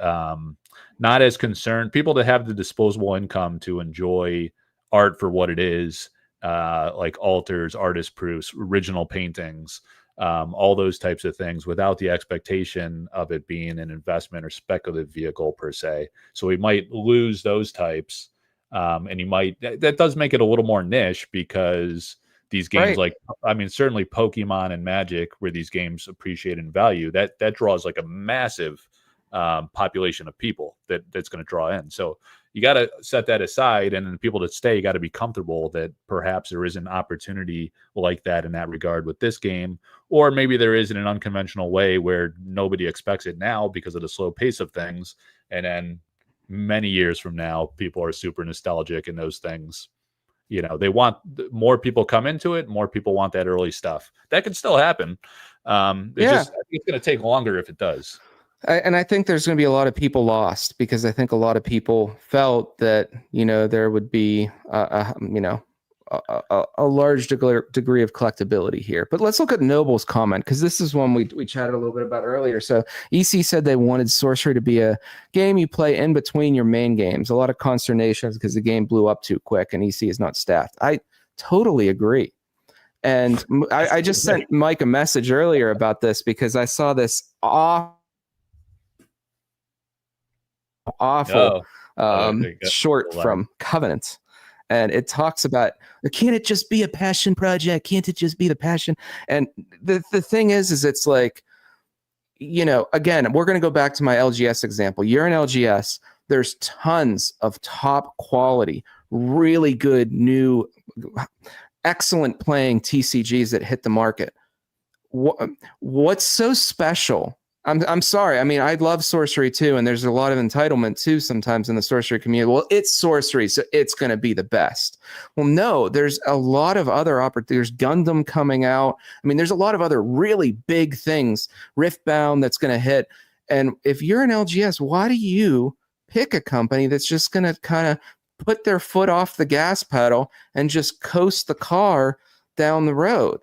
not as concerned, people that have the disposable income to enjoy art for what it is, like altars, artist proofs, original paintings, all those types of things, without the expectation of it being an investment or speculative vehicle per se. So we might lose those types, and that does make it a little more niche, because these games, right. like, I mean, certainly Pokemon and Magic, where these games appreciate in value, that draws like a massive population of people that's going to draw in. So you got to set that aside, and then the people that stay, you got to be comfortable that perhaps there is an opportunity like that in that regard with this game, or maybe there is in an unconventional way where nobody expects it now because of the slow pace of things, and then many years from now, people are super nostalgic, and those things, they want more people come into it, more people want that early stuff. That could still happen. I think it's going to take longer if it does. And I think there's going to be a lot of people lost, because I think a lot of people felt that there would be a large degree of collectability here. But let's look at Noble's comment, because this is one we chatted a little bit about earlier. So EC said they wanted Sorcery to be a game you play in between your main games. A lot of consternation because the game blew up too quick and EC is not staffed. I totally agree. And I just sent Mike a message earlier about this, because I saw this awful short from Covenant, and it talks about, can't it just be a passion project? Can't it just be the passion? And the thing is it's like, again, we're going to go back to my LGS example. You're in LGS, there's tons of top quality, really good, new, excellent playing TCGs that hit the market. What's so special? I'm sorry. I mean, I love Sorcery too, and there's a lot of entitlement too sometimes in the Sorcery community. Well, it's Sorcery, so it's going to be the best. Well, no, there's a lot of other opportunities. There's Gundam coming out. I mean, there's a lot of other really big things. Riftbound that's going to hit. And if you're an LGS, why do you pick a company that's just going to kind of put their foot off the gas pedal and just coast the car down the road?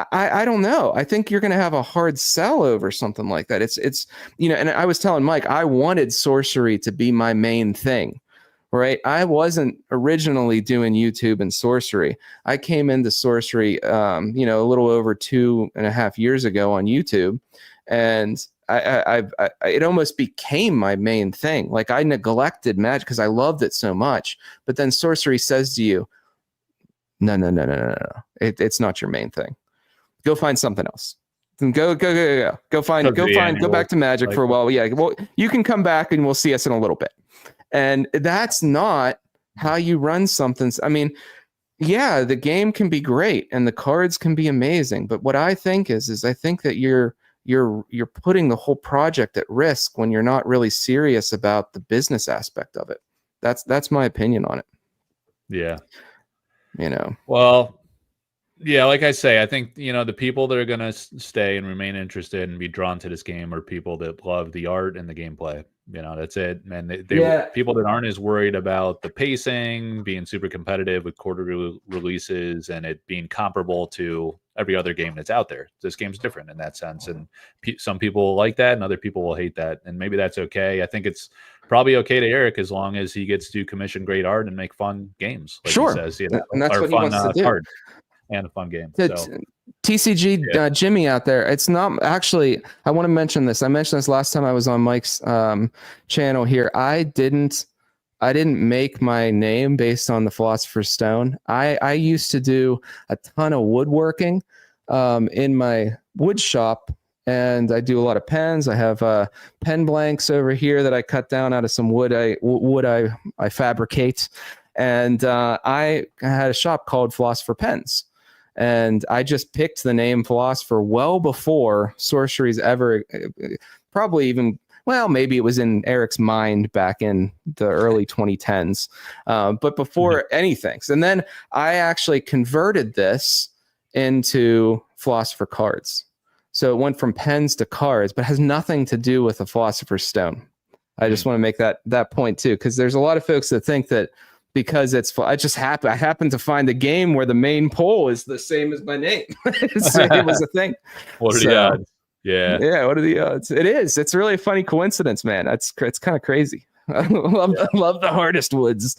I don't know. I think you're going to have a hard sell over something like that. It's and I was telling Mike, I wanted sorcery to be my main thing, right? I wasn't originally doing YouTube and sorcery. I came into sorcery, a little over 2.5 years ago on YouTube, and it almost became my main thing. Like I neglected Magic because I loved it so much, but then sorcery says to you, no. It's not your main thing. Go find something else. Go back to Magic for a while. Yeah, well, you can come back and we'll see us in a little bit. And that's not how you run something. I mean, yeah, the game can be great and the cards can be amazing, but what I think is I think that you're putting the whole project at risk when you're not really serious about the business aspect of it. That's my opinion on it. Yeah. Well, yeah, like I say, I think, the people that are going to stay and remain interested and be drawn to this game are people that love the art and the gameplay. That's it. And people that aren't as worried about the pacing, being super competitive with quarterly releases, and it being comparable to every other game that's out there. This game's different in that sense. And some people like that and other people will hate that. And maybe that's okay. I think it's probably okay to Eric as long as he gets to commission great art and make fun games. Like sure. He says, and that's what he wants to do. Card and a fun game. TCG Jimmy out there. It's not actually, I want to mention this. I mentioned this last time I was on Mike's channel here. I didn't make my name based on the Philosopher's Stone. I used to do a ton of woodworking in my wood shop, and I do a lot of pens. I have pen blanks over here that I cut down out of some wood I fabricate. And I had a shop called Philosopher Pens. And I just picked the name Philosopher well before sorcery's ever, probably even, well, maybe it was in Eric's mind back in the early 2010s, but before anything. And then I actually converted this into Philosopher Cards. So it went from pens to cards, but has nothing to do with the Philosopher's Stone. I just want to make that point too, because there's a lot of folks that think that because I happened to find a game where the main poll is the same as my name. So it was a thing. What are the odds? Yeah. What are the odds? It is. It's really a funny coincidence, man. It's kind of crazy. I love the hardest woods.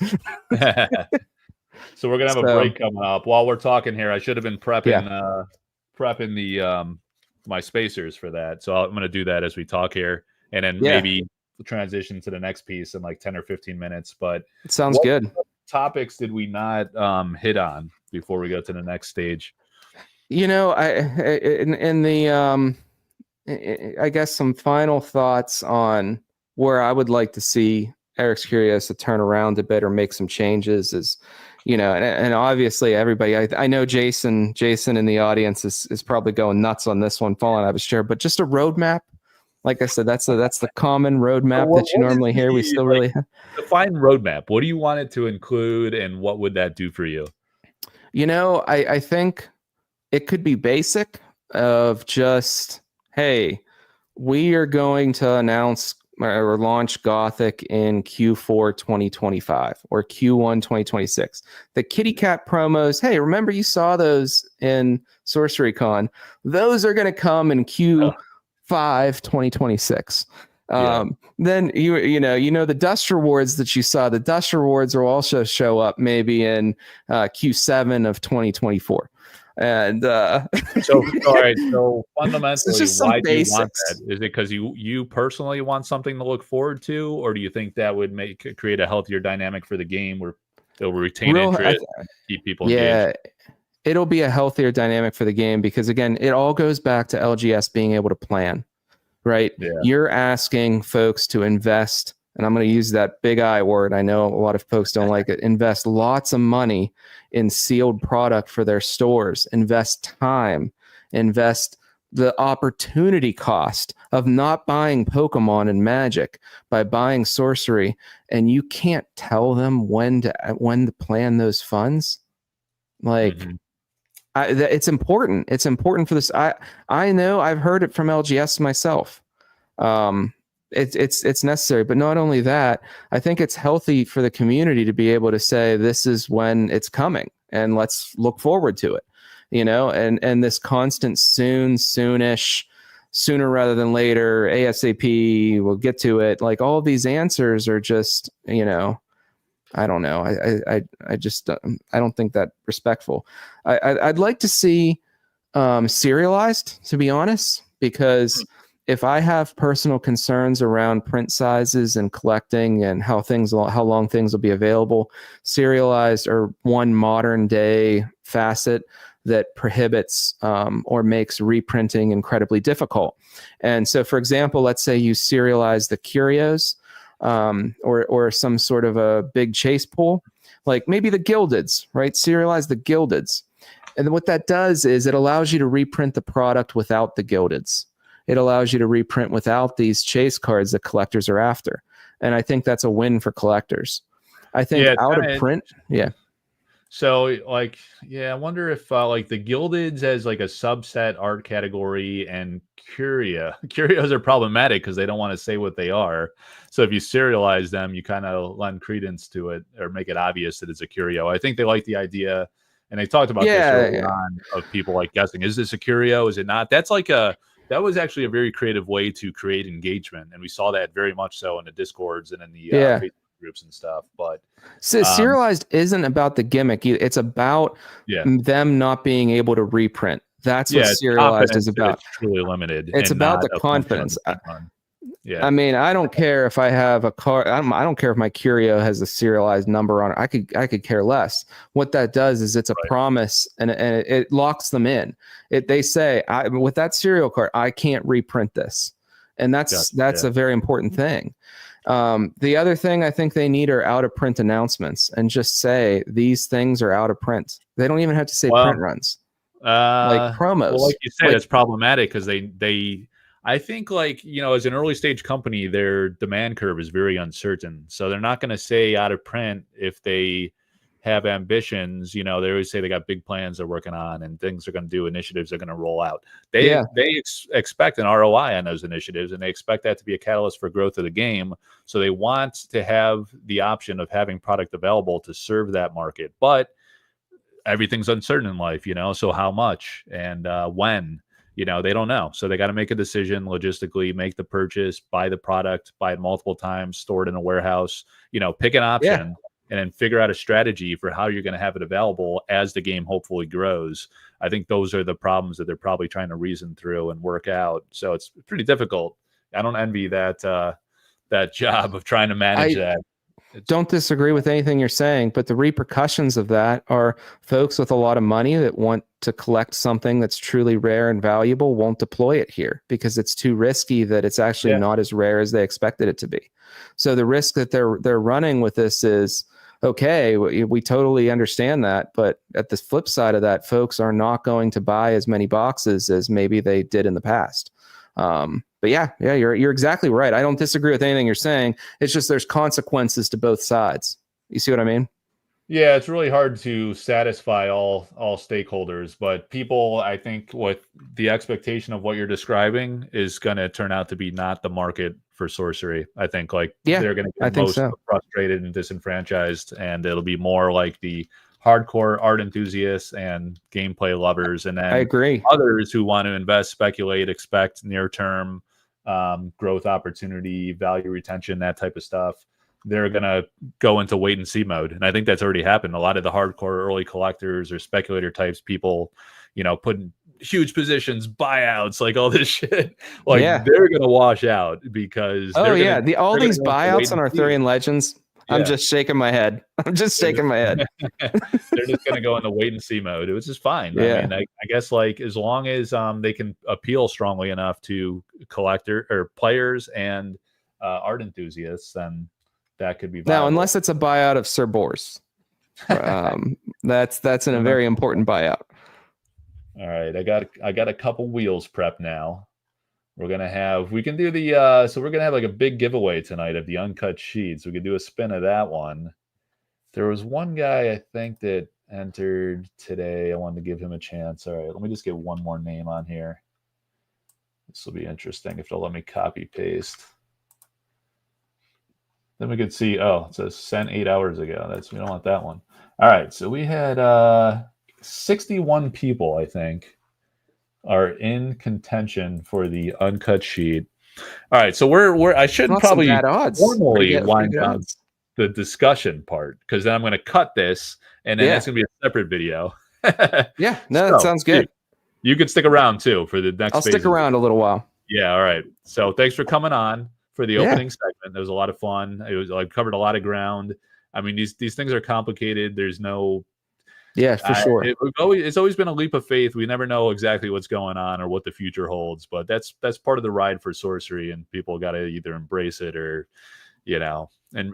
So we're gonna have a break coming up. While we're talking here, I should have been prepping the my spacers for that. So I'm gonna do that as we talk here, and then maybe transition to the next piece in like 10 or 15 minutes. But it sounds good. Topics did we not hit on before we go to the next stage? I guess some final thoughts on where I would like to see Eric's Curious to turn around a bit or make some changes is, and obviously everybody, I know Jason in the audience is probably going nuts on this one, falling out of his chair, but just a roadmap. Like I said, that's the common roadmap that you normally hear. We still really define roadmap. What do you want it to include, and what would that do for you? I think it could be basic of just, hey, we are going to announce or launch Gothic in Q4 2025 or Q1 2026. The Kitty Cat promos, hey, remember you saw those in Sorcery Con? Those are going to come in Q5 2026. Then the dust rewards that you saw, the dust rewards will also show up maybe in Q7 of 2024. And so fundamentally, why do you want that? Is it because you personally want something to look forward to, or do you think that would create a healthier dynamic for the game where they'll retain interest, keep people engaged? It'll be a healthier dynamic for the game because, again, it all goes back to LGS being able to plan, right? Yeah. You're asking folks to invest, and I'm going to use that big I word. I know a lot of folks don't like it. Invest lots of money in sealed product for their stores. Invest time. Invest the opportunity cost of not buying Pokemon and Magic by buying Sorcery, and you can't tell them when to plan those funds. Like, it's important. It's important for this. I know I've heard it from LGS myself. It's necessary, but not only that, I think it's healthy for the community to be able to say, this is when it's coming and let's look forward to it. and this constant soonish, sooner rather than later, ASAP, we'll get to it. Like all of these answers are just, I don't know. I just I don't think that respectful. I'd like to see serialized, to be honest, because if I have personal concerns around print sizes and collecting and how long things will be available, serialized are one modern day facet that prohibits or makes reprinting incredibly difficult. And so, for example, let's say you serialize the curios or some sort of a big chase pool, like maybe the gildeds, right? Serialize the gildeds. And what that does is it allows you to reprint the product without the gildeds. It allows you to reprint without these chase cards that collectors are after. And I think that's a win for collectors. I think out of print, yeah. So I wonder if like the gildeds as like a subset art category and curios are problematic because they don't want to say what they are. So if you serialize them, you kind of lend credence to it or make it obvious that it's a curio. I think they like the idea, and they talked about this early on of people like guessing, is this a curio? Is it not? That was actually a very creative way to create engagement, and we saw that very much so in the Discords and in the Facebook groups and stuff. But so serialized isn't about the gimmick. It's about them not being able to reprint. That's what serialized is about. It's truly limited. It's about the confidence. I mean, I don't care if I have a card. I don't care if my curio has a serialized number on it. I could care less. What that does is it's a promise, and it locks them in. They say, with that serial card, I can't reprint this, and that's a very important thing. The other thing I think they need are out of print announcements, and just say these things are out of print. They don't even have to say print runs, like promos. Well, like you said, it's problematic because they I think as an early stage company, their demand curve is very uncertain. So they're not going to say out of print if they have ambitions. They always say they got big plans they're working on and things they're going to do, initiatives they're going to roll out. They expect an ROI on those initiatives, and they expect that to be a catalyst for growth of the game. So they want to have the option of having product available to serve that market. But everything's uncertain in life, so how much and when? They don't know. So they got to make a decision logistically, make the purchase, buy the product, buy it multiple times, store it in a warehouse, pick an option and then figure out a strategy for how you're going to have it available as the game hopefully grows. I think those are the problems that they're probably trying to reason through and work out. So it's pretty difficult. I don't envy that job of trying to manage that. Don't disagree with anything you're saying, but the repercussions of that are folks with a lot of money that want to collect something that's truly rare and valuable won't deploy it here because it's too risky that it's actually not as rare as they expected it to be. So the risk that they're running with this is, okay, we totally understand that, but at the flip side of that, folks are not going to buy as many boxes as maybe they did in the past. But you're exactly right. I don't disagree with anything you're saying. It's just there's consequences to both sides. You see what I mean? Yeah, it's really hard to satisfy all stakeholders, but people, I think, with the expectation of what you're describing is going to turn out to be not the market for sorcery. I think they're going to get most frustrated and disenfranchised, and it'll be more like the hardcore art enthusiasts and gameplay lovers, and then I agree. Others who want to invest, speculate, expect near-term growth opportunity, value retention, that type of stuff. They're going to go into wait and see mode. And I think that's already happened. A lot of the hardcore early collectors or speculator types, people, putting huge positions, buyouts, like all this shit, they're going to wash out because all these buyouts on Arthurian Legends. I'm just shaking my head. They're just going to go in the wait and see mode, which is fine. Yeah. I mean, I guess as long as they can appeal strongly enough to collector or players and art enthusiasts, then that could be viable. Now, unless it's a buyout of Sir Bors. That's a very important buyout. All right. I got a couple wheels prepped now. We can do so we're going to have a big giveaway tonight of the uncut sheets. We could do a spin of that one. There was one guy, I think, that entered today. I wanted to give him a chance. All right, let me just get one more name on here. This will be interesting if they'll let me copy paste. Then we could see, it says sent 8 hours ago. We don't want that one. All right, so we had 61 people, I think, are in contention for the uncut sheet. All right, so I should Not some probably bad odds. formally Pretty wind good down odds. the discussion part, because then I'm going to cut this, and then Yeah. it's going to be a separate video. Yeah. No, that sounds good. You can stick around too for the next I'll phase. stick around a little while. Yeah. All right. So thanks for coming on for the Yeah. opening segment. It was a lot of fun. It was like covered a lot of ground. I mean, these things are complicated. There's no. Yeah, for sure. It's always been a leap of faith. We never know exactly what's going on or what the future holds, but that's part of the ride for sorcery, and people got to either embrace it or, and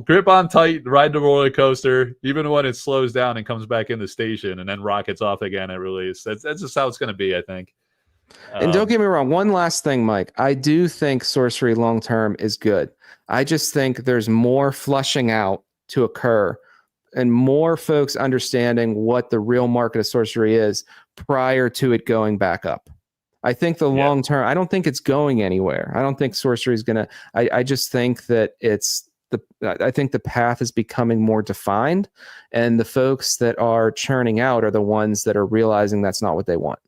grip on tight, ride the roller coaster, even when it slows down and comes back in the station and then rockets off again at release. That's just how it's going to be, I think. And don't get me wrong, one last thing, Mike. I do think sorcery long term is good. I just think there's more flushing out to occur and more folks understanding what the real market of sorcery is prior to it going back up. I think the long term, I don't think it's going anywhere. I don't think sorcery is going to, I just think that I think the path is becoming more defined, and the folks that are churning out are the ones that are realizing that's not what they want.